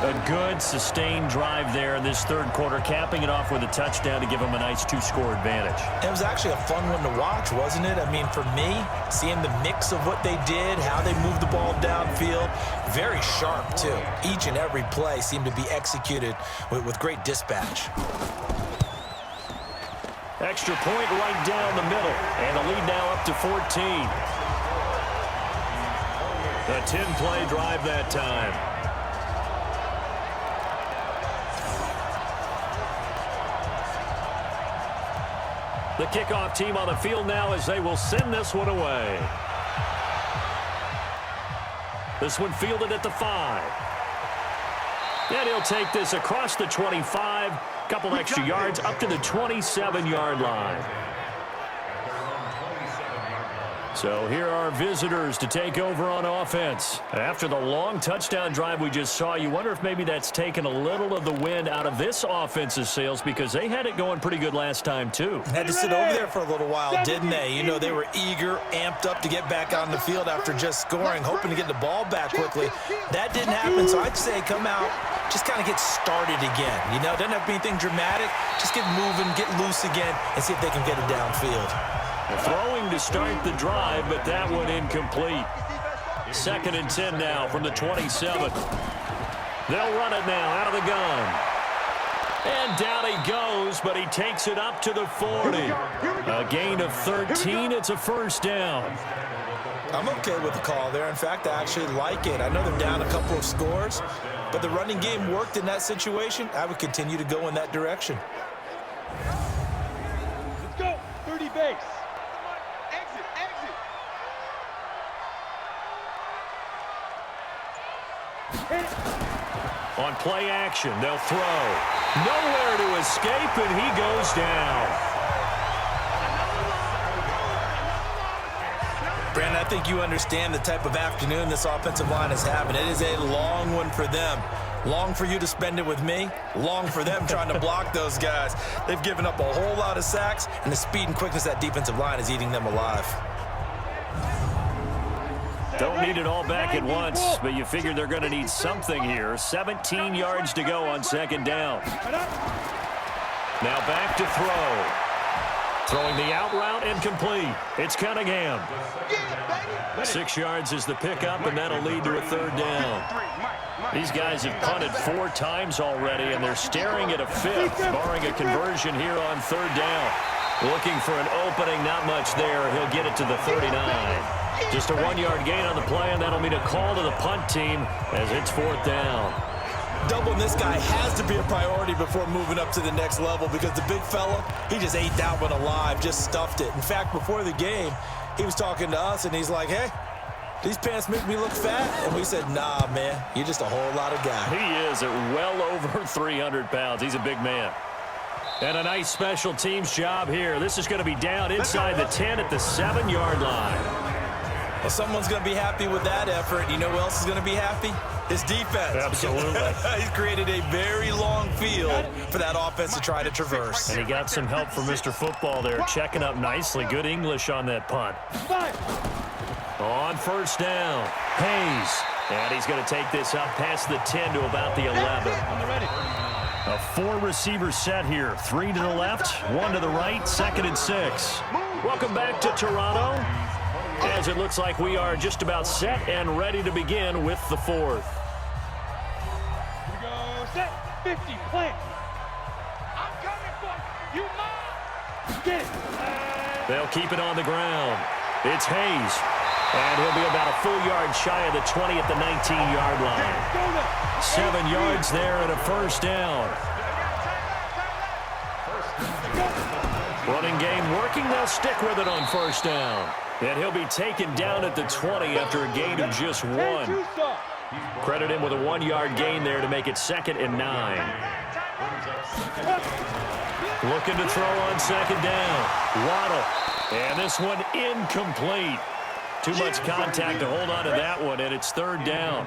A good, sustained drive there in this 3rd quarter, capping it off with a touchdown to give them a nice 2-score advantage. It was actually a fun one to watch, wasn't it? I mean, for me, seeing the mix of what they did, how they moved the ball downfield, very sharp, too. Each and every play seemed to be executed with great dispatch. Extra point right down the middle, and the lead now up to 14. A 10-play drive that time. The kickoff team on the field now as they will send this one away. This one fielded at the 5. And he'll take this across the 25. Couple extra yards up to the 27-yard line. So here are visitors to take over on offense. After the long touchdown drive we just saw, you wonder if maybe that's taken a little of the wind out of this offense's sails, because they had it going pretty good last time too. Had to sit over there for a little while, didn't they? You know, they were eager, amped up to get back on the field after just scoring, hoping to get the ball back quickly. That didn't happen, so I'd say come out, just kind of get started again. You know, doesn't have to be anything dramatic. Just get moving, get loose again, and see if they can get it downfield. Throwing to start the drive, but that one incomplete. 2nd and 10 now from the 27. They'll run it now out of the gun. And down he goes, but he takes it up to the 40. A gain of 13. It's a 1st down. I'm okay with the call there. In fact, I actually like it. I know they're down a couple of scores, but the running game worked in that situation. I would continue to go in that direction. Let's go. 30 base. On play action, they'll throw. Nowhere to escape, and he goes down. Brandon, I think you understand the type of afternoon this offensive line is having. It is a long one for them. Long for you to spend it with me. Long for them trying to block those guys. They've given up a whole lot of sacks, and the speed and quickness of that defensive line is eating them alive. Don't need it all back at once, but you figure they're going to need something here. 17 yards to go on 2nd down. Now back to throw. Throwing the out route incomplete. It's Cunningham. 6 yards is the pickup, and that'll lead to a 3rd down. These guys have punted 4 times already, and they're staring at a 5th, barring a conversion here on 3rd down. Looking for an opening, not much there. He'll get it to the 39. Just a 1-yard gain on the play, and that'll mean a call to the punt team as it's 4th down. Doubling this guy has to be a priority before moving up to the next level, because the big fella, he just ate that one alive, just stuffed it. In fact, before the game, he was talking to us, and he's like, hey, these pants make me look fat. And we said, nah, man, you're just a whole lot of guy. He is at well over 300 pounds. He's a big man. And a nice special teams job here. This is going to be down inside the 10 at the 7-yard line. Well, someone's going to be happy with that effort. You know who else is going to be happy? His defense. Absolutely. He's created a very long field for that offense to try to traverse. And he got some help from Mr. Football there, checking up nicely. Good English on that punt. On 1st down, Hayes. And he's going to take this up past the 10 to about the 11. A 4-receiver set here. 3 to the left, 1 to the right, 2nd and 6. Welcome back to Toronto, as it looks like we are just about set and ready to begin with the 4th. Here we go. Set. 50. Plant. I'm coming for you. Mom. Get it. They'll keep it on the ground. It's Hayes. And he'll be about a full yard shy of the 20 at the 19-yard line. 7 yards there and a first down. Running game working. They'll stick with it on first down. And he'll be taken down at the 20 after a gain of just 1. Credit him with a 1-yard gain there to make it 2nd and 9. Looking to throw on 2nd down. Waddle. And this one incomplete. Too much contact to hold on to that one, and it's 3rd down.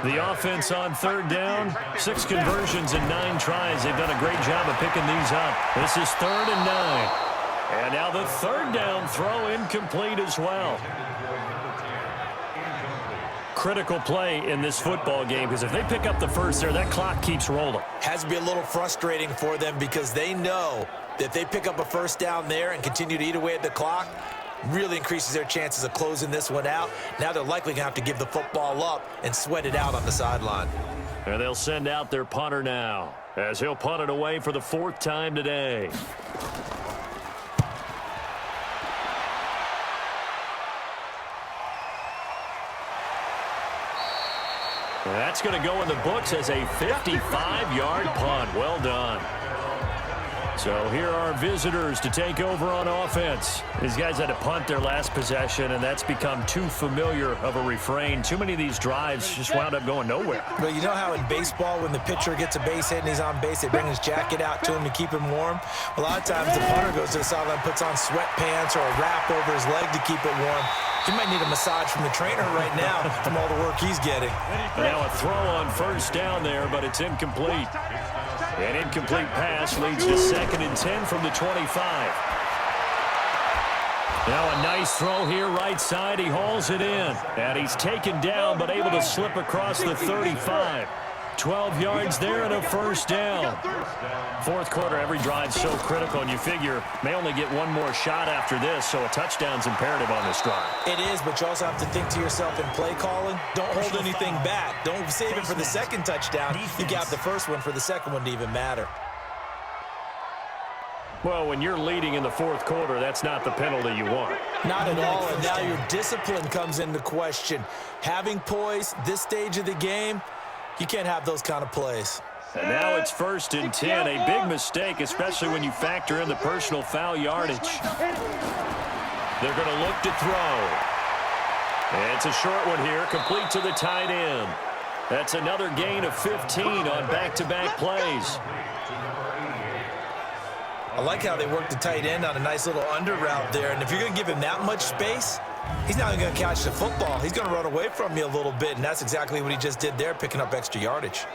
The offense on 3rd down, 6 conversions and 9 tries. They've done a great job of picking these up. This is 3rd and 9. And now the 3rd down throw incomplete as well. Critical play in this football game, because if they pick up the first there, that clock keeps rolling. Has to be a little frustrating for them because they know that if they pick up a first down there and continue to eat away at the clock, really increases their chances of closing this one out. Now they're likely going to have to give the football up and sweat it out on the sideline. And they'll send out their punter now, as he'll punt it away for the 4th time today. That's going to go in the books as a 55-yard punt. Well done. So here are visitors to take over on offense. These guys had to punt their last possession, and that's become too familiar of a refrain. Too many of these drives just wound up going nowhere. Well, you know how in baseball, when the pitcher gets a base hit and he's on base, they bring his jacket out to him to keep him warm? A lot of times the punter goes to the sideline, puts on sweatpants or a wrap over his leg to keep it warm. He might need a massage from the trainer right now from all the work he's getting. Now a throw on first down there, but it's incomplete. An incomplete pass leads to 2nd and 10 from the 25. Now a nice throw here right side. He hauls it in. And he's taken down but able to slip across the 35. 12 yards there and a first down. 4th quarter, every drive's so critical, and you figure may only get one more shot after this, so a touchdown's imperative on this drive. It is, but you also have to think to yourself in play calling, don't hold anything back. Don't save it for the 2nd touchdown. You got the first one for the 2nd one to even matter. Well, when you're leading in the 4th quarter, that's not the penalty you want. Not at all, and now your discipline comes into question. Having poise this stage of the game, you can't have those kind of plays. And now it's 1st and 10. A big mistake, especially when you factor in the personal foul yardage. They're going to look to throw. And it's a short one here, complete to the tight end. That's another gain of 15 on back-to-back plays. I like how they work the tight end on a nice little under route there. And if you're going to give him that much space, he's not going to catch the football. He's going to run away from you a little bit, and that's exactly what he just did there, picking up extra yardage.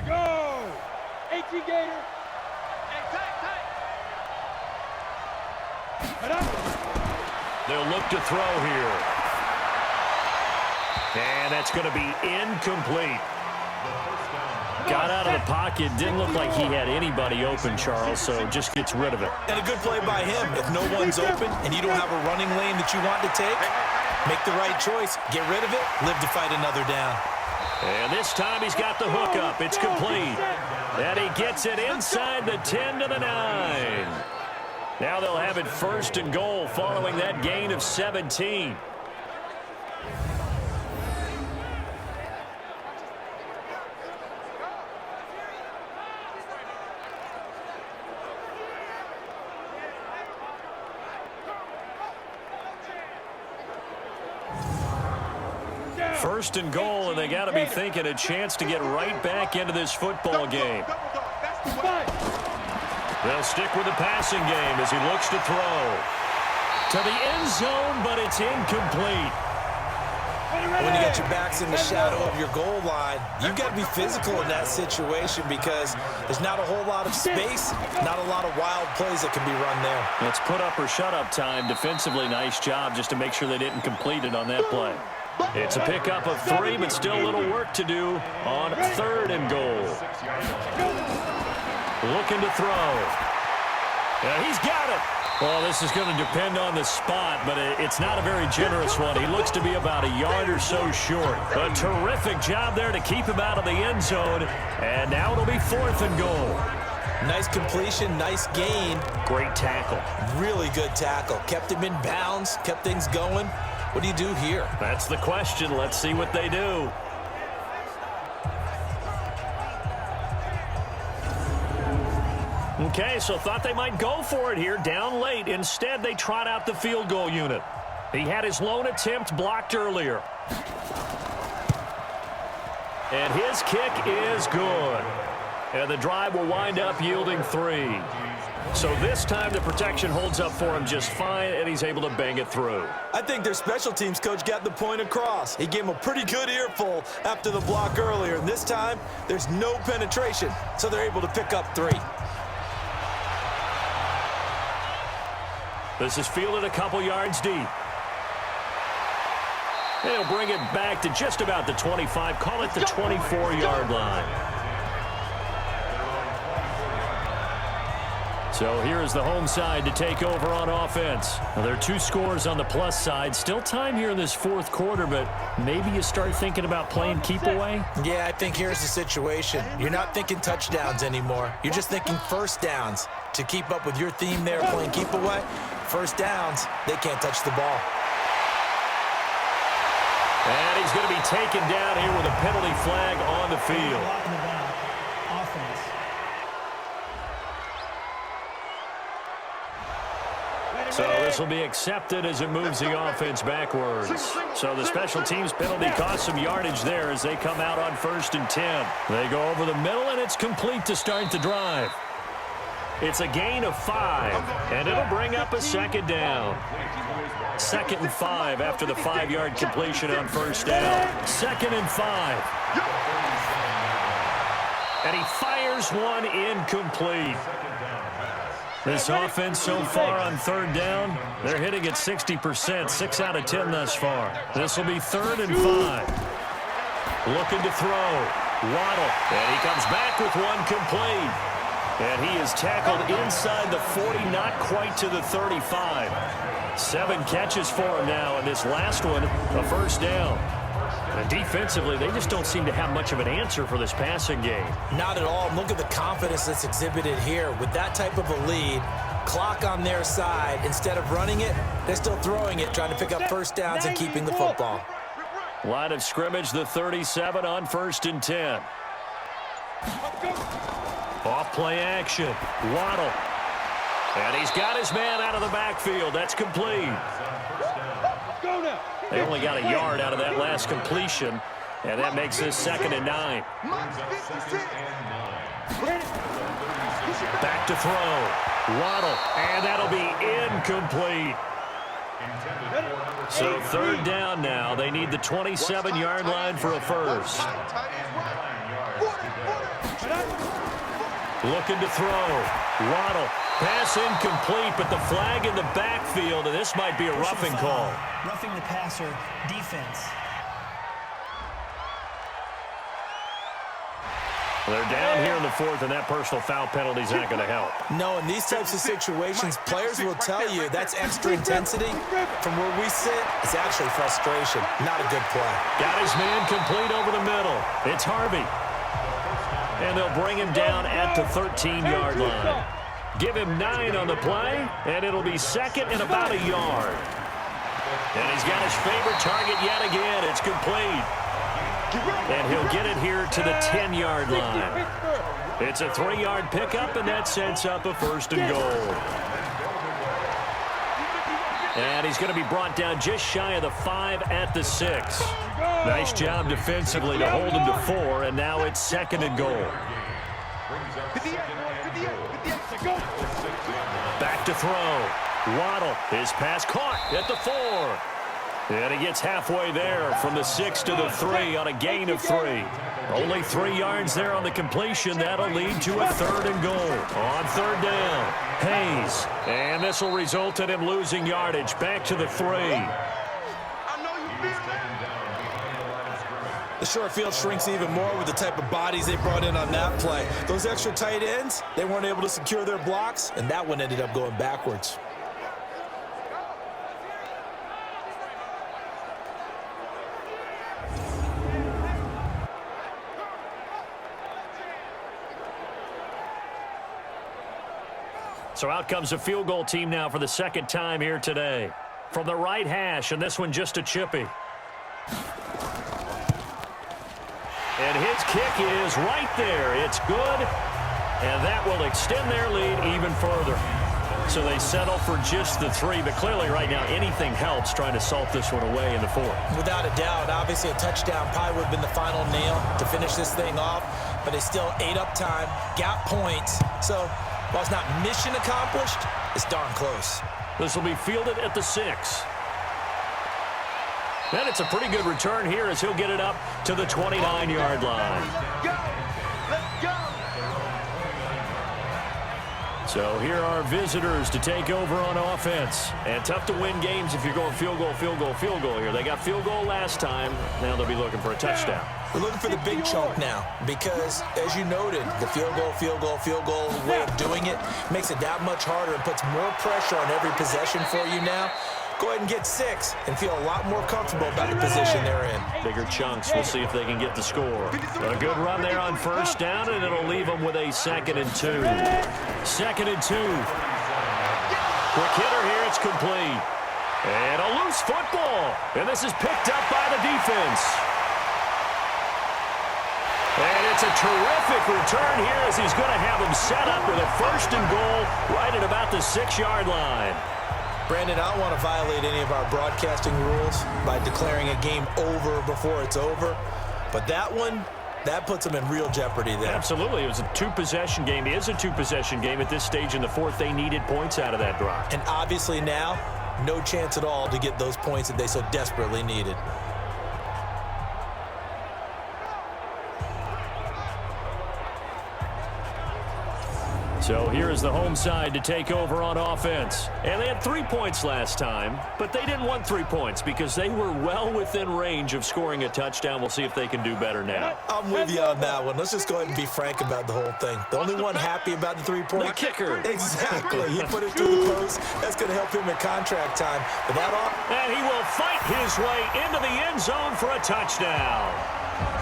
Here we go. 18 Gator. Head up. They'll look to throw here. And that's going to be incomplete. Got out of the pocket. Didn't look like he had anybody open, Charles, so just gets rid of it. And a good play by him. If no one's open and you don't have a running lane that you want to take, make the right choice. Get rid of it. Live to fight another down. And this time he's got the hook up. It's complete. And he gets it inside the 10 to the 9. Now they'll have it 1st and goal following that gain of 17. First and goal, and they got to be thinking a chance to get right back into this football game. They'll stick with the passing game as he looks to throw. To the end zone, but it's incomplete. when you got your backs in the shadow of your goal line, you've got to be physical in that situation because there's not a whole lot of space, not a lot of wild plays that can be run there. It's put up or shut up time. Defensively, nice job just to make sure they didn't complete it on that play. It's a pickup of 3, but still a little work to do on 3rd and goal. Looking to throw. Yeah, he's got it. Well, this is going to depend on the spot, but it's not a very generous one. He looks to be about a yard or so short. A terrific job there to keep him out of the end zone. And now it'll be 4th and goal. Nice completion, nice gain. Great tackle. Really good tackle. Kept him in bounds, kept things going. What do you do here? That's the question. Let's see what they do. Okay, so thought they might go for it here, down late. Instead, they trot out the field goal unit. He had his lone attempt blocked earlier. And his kick is good. And the drive will wind up yielding 3. So this time the protection holds up for him just fine, and he's able to bang it through. I think their special teams coach got the point across. He gave him a pretty good earful after the block earlier. And this time, there's no penetration, so they're able to pick up 3. This is fielded a couple yards deep. They'll bring it back to just about the 25. Call it the 24-yard line. So here is the home side to take over on offense. Now, there are 2 scores on the plus side. Still time here in this 4th quarter, but maybe you start thinking about playing keep away? Yeah, I think here's the situation. You're not thinking touchdowns anymore. You're just thinking first downs. To keep up with your theme there, playing keep away, first downs, they can't touch the ball. And he's going to be taken down here with a penalty flag on the field. Offense. So this will be accepted as it moves the offense backwards. So the special teams penalty cost some yardage there as they come out on 1st and 10. They go over the middle, and it's complete to start the drive. It's a gain of 5, and it'll bring up a 2nd down. 2nd and 5 after the 5-yard completion on 1st down. 2nd and 5. And he fires one incomplete. This offense so far on 3rd down, they're hitting at 60%, 6 out of 10 thus far. This will be 3rd and 5. Looking to throw. Waddle, and he comes back with one complete. And he is tackled inside the 40, not quite to the 35. 7 catches for him now, and this last one, a 1st down. And defensively, they just don't seem to have much of an answer for this passing game. Not at all. Look at the confidence that's exhibited here. With that type of a lead, clock on their side, instead of running it, they're still throwing it, trying to pick up 1st downs and keeping the football. Line of scrimmage, the 37 on 1st and 10. Off play action. Waddle. And he's got his man out of the backfield. That's complete. They only got a yard out of that last completion, and that makes this 2nd and 9. Back to throw. Waddle. And that'll be incomplete. So 3rd down now. They need the 27-yard line for a 1st. Looking to throw. Waddle. Pass incomplete, but the flag in the backfield, and this might be a roughing call. Roughing the passer, defense. They're down here in the 4th, and that personal foul penalty is not going to help. No, in these types of situations, players will tell you that's extra intensity. From where we sit, it's actually frustration. Not a good play. Got his man complete over the middle. It's Harvey. And they'll bring him down at the 13-yard line. Give him 9 on the play, and it'll be 2nd and about a yard. And he's got his favorite target yet again. It's complete. And he'll get it here to the 10-yard line. It's a 3-yard pickup, and that sets up a 1st and goal. And he's going to be brought down just shy of the 5 at the 6. Nice job defensively to hold him to 4, and now it's 2nd and goal. Back to throw. Waddle. His pass caught at the 4. And he gets halfway there from the 6 to the 3 on a gain of 3. Only 3 yards there on the completion. That'll lead to a 3rd and goal. On 3rd down, Hayes. And this will result in him losing yardage. Back to the 3. The short field shrinks even more with the type of bodies they brought in on that play. Those extra tight ends, they weren't able to secure their blocks, and that one ended up going backwards. So out comes a field goal team now for the 2nd time here today. From the right hash, and this one just a chippy. And his kick is right there. It's good, and that will extend their lead even further. So they settle for just the 3, but clearly right now anything helps trying to salt this one away in the 4th. Without a doubt, obviously a touchdown probably would have been the final nail to finish this thing off, but they still ate up time, got points. So while it's not mission accomplished, it's darn close. This will be fielded at the 6. And it's a pretty good return here as he'll get it up to the 29-yard line. Let's go! So here are visitors to take over on offense. And tough to win games if you're going field goal, field goal, field goal here. They got field goal last time. Now they'll be looking for a touchdown. We're looking for the big chunk now because, as you noted, the field goal way of doing it makes it that much harder and puts more pressure on every possession for you now. Go ahead and get 6 and feel a lot more comfortable about the position they're in. Bigger chunks. We'll see if they can get the score. A good run there on 1st down, and it'll leave them with a 2nd and 2. 2nd and 2. Quick hitter here. It's complete. And a loose football. And this is picked up by the defense. And it's a terrific return here as he's going to have him set up with a 1st and goal right at about the 6-yard line. Brandon, I don't want to violate any of our broadcasting rules by declaring a game over before it's over, but that one, that puts them in real jeopardy there. Absolutely. It was a 2-possession game. It is a 2-possession game at this stage in the 4th. They needed points out of that drive. And obviously now, no chance at all to get those points that they so desperately needed. So here is the home side to take over on offense. And they had 3 points last time, but they didn't want 3 points because they were well within range of scoring a touchdown. We'll see if they can do better now. I'm with you on that one. Let's just go ahead and be frank about the whole thing. The only one happy about the 3-point. The kicker. Exactly. He put it through the post. That's going to help him at contract time. But that all. And he will fight his way into the end zone for a touchdown.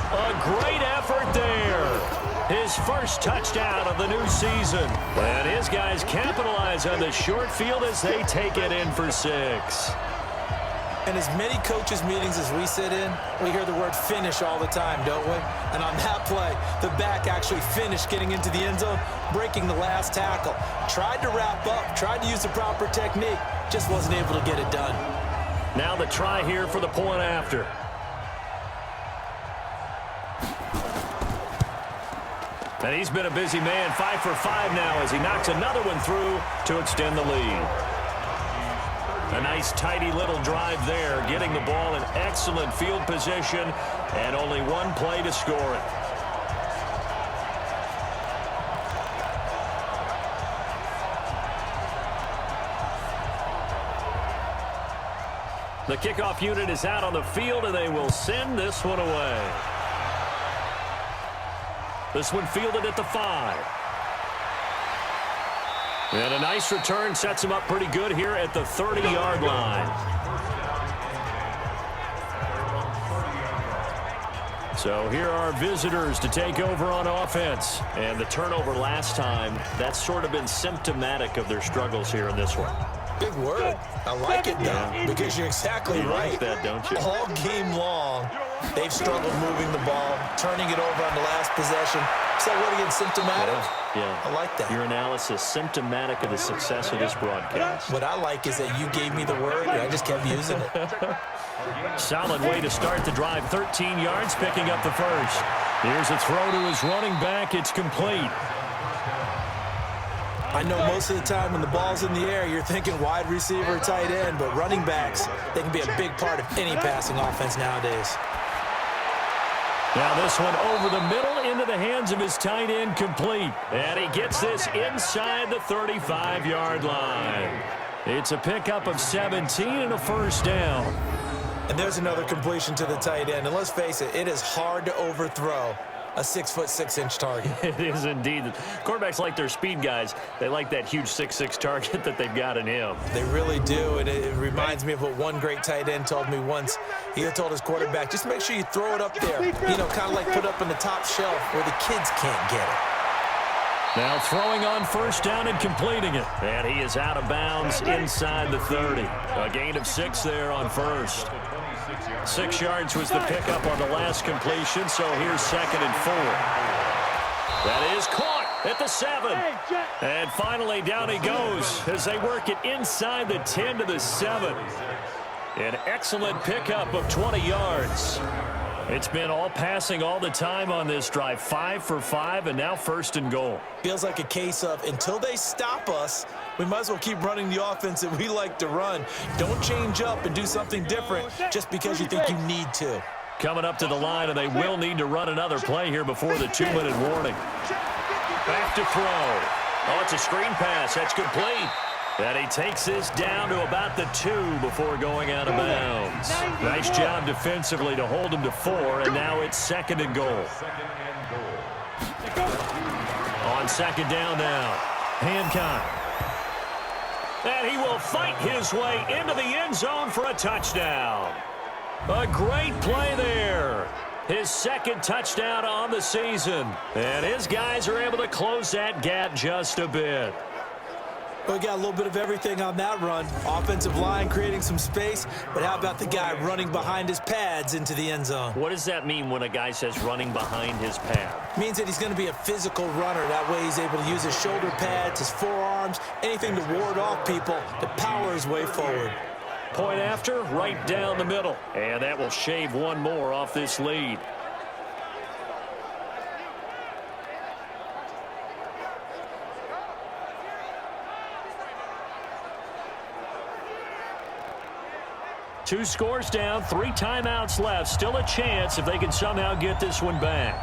A great effort there. His 1st touchdown of the new season. And his guys capitalize on the short field as they take it in for 6. And as many coaches' meetings as we sit in, we hear the word finish all the time, don't we? And on that play, the back actually finished getting into the end zone, breaking the last tackle. Tried to wrap up, tried to use the proper technique, just wasn't able to get it done. Now the try here for the point after. And he's been a busy man, 5 for 5 now as he knocks another one through to extend the lead. A nice, tidy little drive there, getting the ball in excellent field position, and only 1 play to score it. The kickoff unit is out on the field, and they will send this one away. This one fielded at the 5. And a nice return sets him up pretty good here at the 30-yard line. So here are visitors to take over on offense. And the turnover last time, that's sort of been symptomatic of their struggles here in this one. Big word. I like it, though, because you're exactly right. You like that, don't you? All game long, they've struggled moving the ball, turning it over on the last possession. Is that what again, symptomatic? Yeah. I like that. Your analysis, symptomatic of the success of this broadcast. What I like is that you gave me the word, and I just kept using it. Solid way to start the drive. 13 yards, picking up the 1st. Here's a throw to his running back. It's complete. I know most of the time when the ball's in the air, you're thinking wide receiver, tight end, but running backs, they can be a big part of any passing offense nowadays. Now this one over the middle into the hands of his tight end, complete. And he gets this inside the 35-yard line. It's a pickup of 17 and a first down. And there's another completion to the tight end. And let's face it, it is hard to overthrow a 6'6" target. It is indeed. Quarterbacks like their speed guys. They like that huge 6'6" target that they've got in him. They really do, and it reminds me of what one great tight end told me once. He had told his quarterback, just make sure you throw it up there, you know, kind of like put up in the top shelf where the kids can't get it. Now throwing on first down and completing it. And he is out of bounds inside the 30. A gain of 6 there on first. 6 yards was the pickup on the last completion, so here's 2nd and 4. That is caught at the 7. And finally down he goes as they work it inside the 10 to the 7. An excellent pickup of 20 yards. It's been all passing all the time on this drive. 5 for 5, and now 1st and goal. Feels like a case of until they stop us, we might as well keep running the offense that we like to run. Don't change up and do something different just because you think you need to. Coming up to the line, and they will need to run another play here before the 2-minute warning. Back to throw. Oh, it's a screen pass. That's complete. And he takes this down to about the 2 before going out of bounds. Nice job defensively to hold him to 4, and now it's 2nd and goal. On 2nd down now, Hancock. And he will fight his way into the end zone for a touchdown. A great play there. His 2nd touchdown on the season. And his guys are able to close that gap just a bit. We got a little bit of everything on that run. Offensive line creating some space, but how about the guy running behind his pads into the end zone? What does that mean when a guy says running behind his pad? Means that he's going to be a physical runner. That way he's able to use his shoulder pads, his forearms, anything to ward off people to power his way forward. Point after, right down the middle. And that will shave one more off this lead. Two scores down, 3 timeouts left. Still a chance if they can somehow get this one back.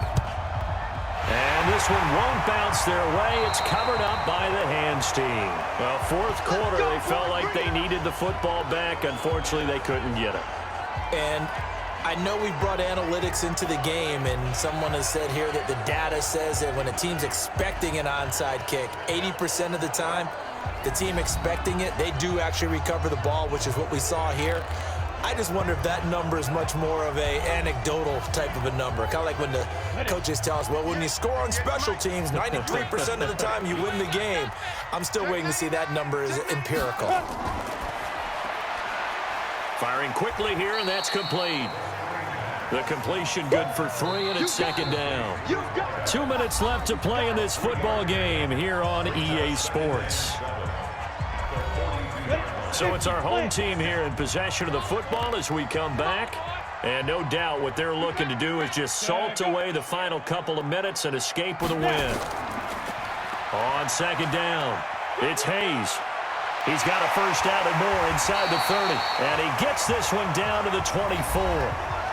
And this one won't bounce their way. It's covered up by the Hands team. Well, 4th quarter, they felt like they needed the football back. Unfortunately, they couldn't get it. And I know we brought analytics into the game, and someone has said here that the data says that when a team's expecting an onside kick, 80% of the time, the team expecting it, they do actually recover the ball, which is what we saw here. I just wonder if that number is much more of a anecdotal type of a number. Kind of like when the coaches tell us, well, when you score on special teams, 93% of the time you win the game. I'm still waiting to see that number is empirical. Firing quickly here, and that's complete. The completion good for 3, and it's 2nd down. 2 minutes left to play in this football game here on EA Sports. So it's our home team here in possession of the football as we come back. And no doubt what they're looking to do is just salt away the final couple of minutes and escape with a win. On 2nd down, it's Hayes. He's got a first down and more inside the 30. And he gets this one down to the 24.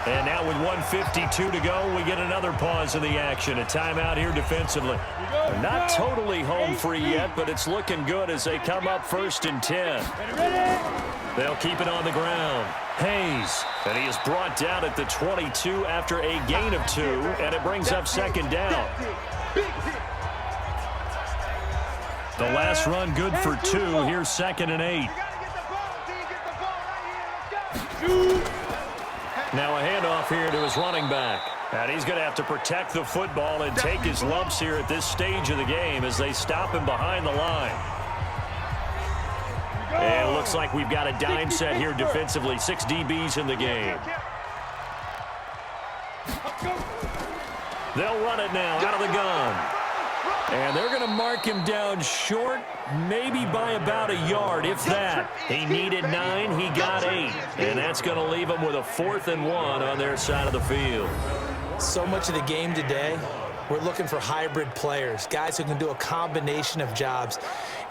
And now with 1:52 to go, we get another pause in the action. A timeout here defensively. They're not totally home free yet, but it's looking good as they come up 1st and 10. They'll keep it on the ground. Hayes, and he is brought down at the 22 after a gain of 2, and it brings up 2nd down. The last run good for 2. Here's 2nd and 8. Now a handoff here to his running back. And he's going to have to protect the football and take his lumps here at this stage of the game as they stop him behind the line. And it looks like we've got a dime set here defensively. 6 DBs in the game. They'll run it now out of the gun. And they're going to mark him down short, maybe by about a yard, if that. He needed 9, he got 8. And that's going to leave him with a 4th and 1 on their side of the field. So much of the game today We're looking for hybrid players, guys who can do a combination of jobs.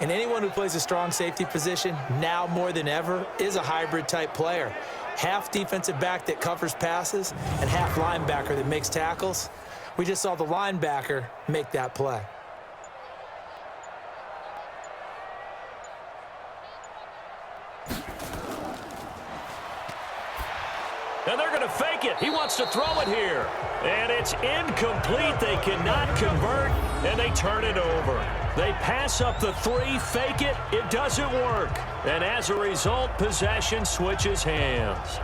And anyone who plays a strong safety position, now more than ever, is a hybrid type player. Half defensive back that covers passes and half linebacker that makes tackles. We just saw the linebacker make that play. And they're going to fake it. He wants to throw it here. And it's incomplete. They cannot convert, and they turn it over. They pass up the 3, fake it. It doesn't work. And as a result, possession switches hands.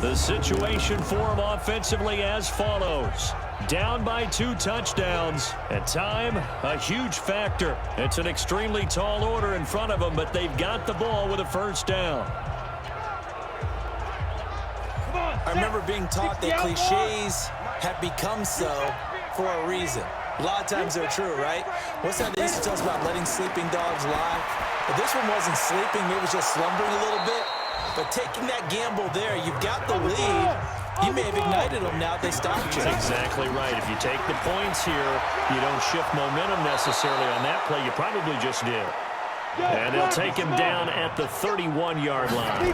The situation for them offensively as follows. Down by 2 touchdowns. At time, a huge factor. It's an extremely tall order in front of them, but they've got the ball with a first down. I remember being taught that cliches have become so for a reason. A lot of times they're true, right? What's that they used to tell us about letting sleeping dogs lie? But this one wasn't sleeping, maybe it was just slumbering a little bit. But taking that gamble there, you've got the lead. You may have ignited them now if they stopped you. That's exactly right. If you take the points here, you don't shift momentum necessarily on that play. You probably just did. And they'll take him down at the 31-yard line.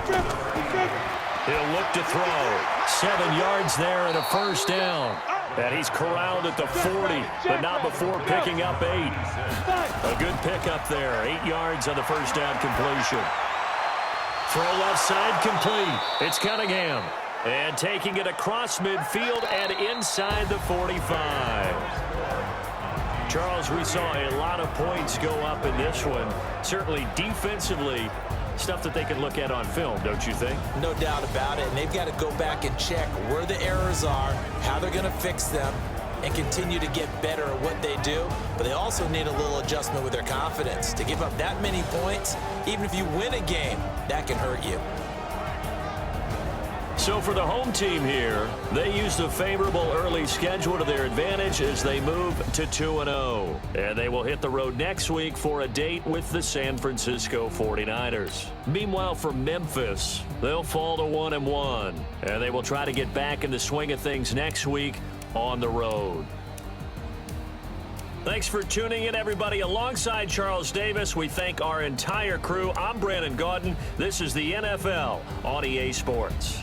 He'll look to throw. 7 yards there and a first down. And he's corralled at the 40, but not before picking up 8. A good pickup there. 8 yards on the first down completion. Throw left side complete. It's Cunningham. And taking it across midfield and inside the 45. Charles, we saw a lot of points go up in this one. Certainly defensively, stuff that they can look at on film, don't you think? No doubt about it. And they've got to go back and check where the errors are, how they're going to fix them, and continue to get better at what they do. But they also need a little adjustment with their confidence. To give up that many points, even if you win a game, that can hurt you. So for the home team here, they used a favorable early schedule to their advantage as they move to 2-0. And they will hit the road next week for a date with the San Francisco 49ers. Meanwhile, for Memphis, they'll fall to 1-1. And they will try to get back in the swing of things next week on the road. Thanks for tuning in, everybody. Alongside Charles Davis, we thank our entire crew. I'm Brandon Gaudin. This is the NFL on EA Sports.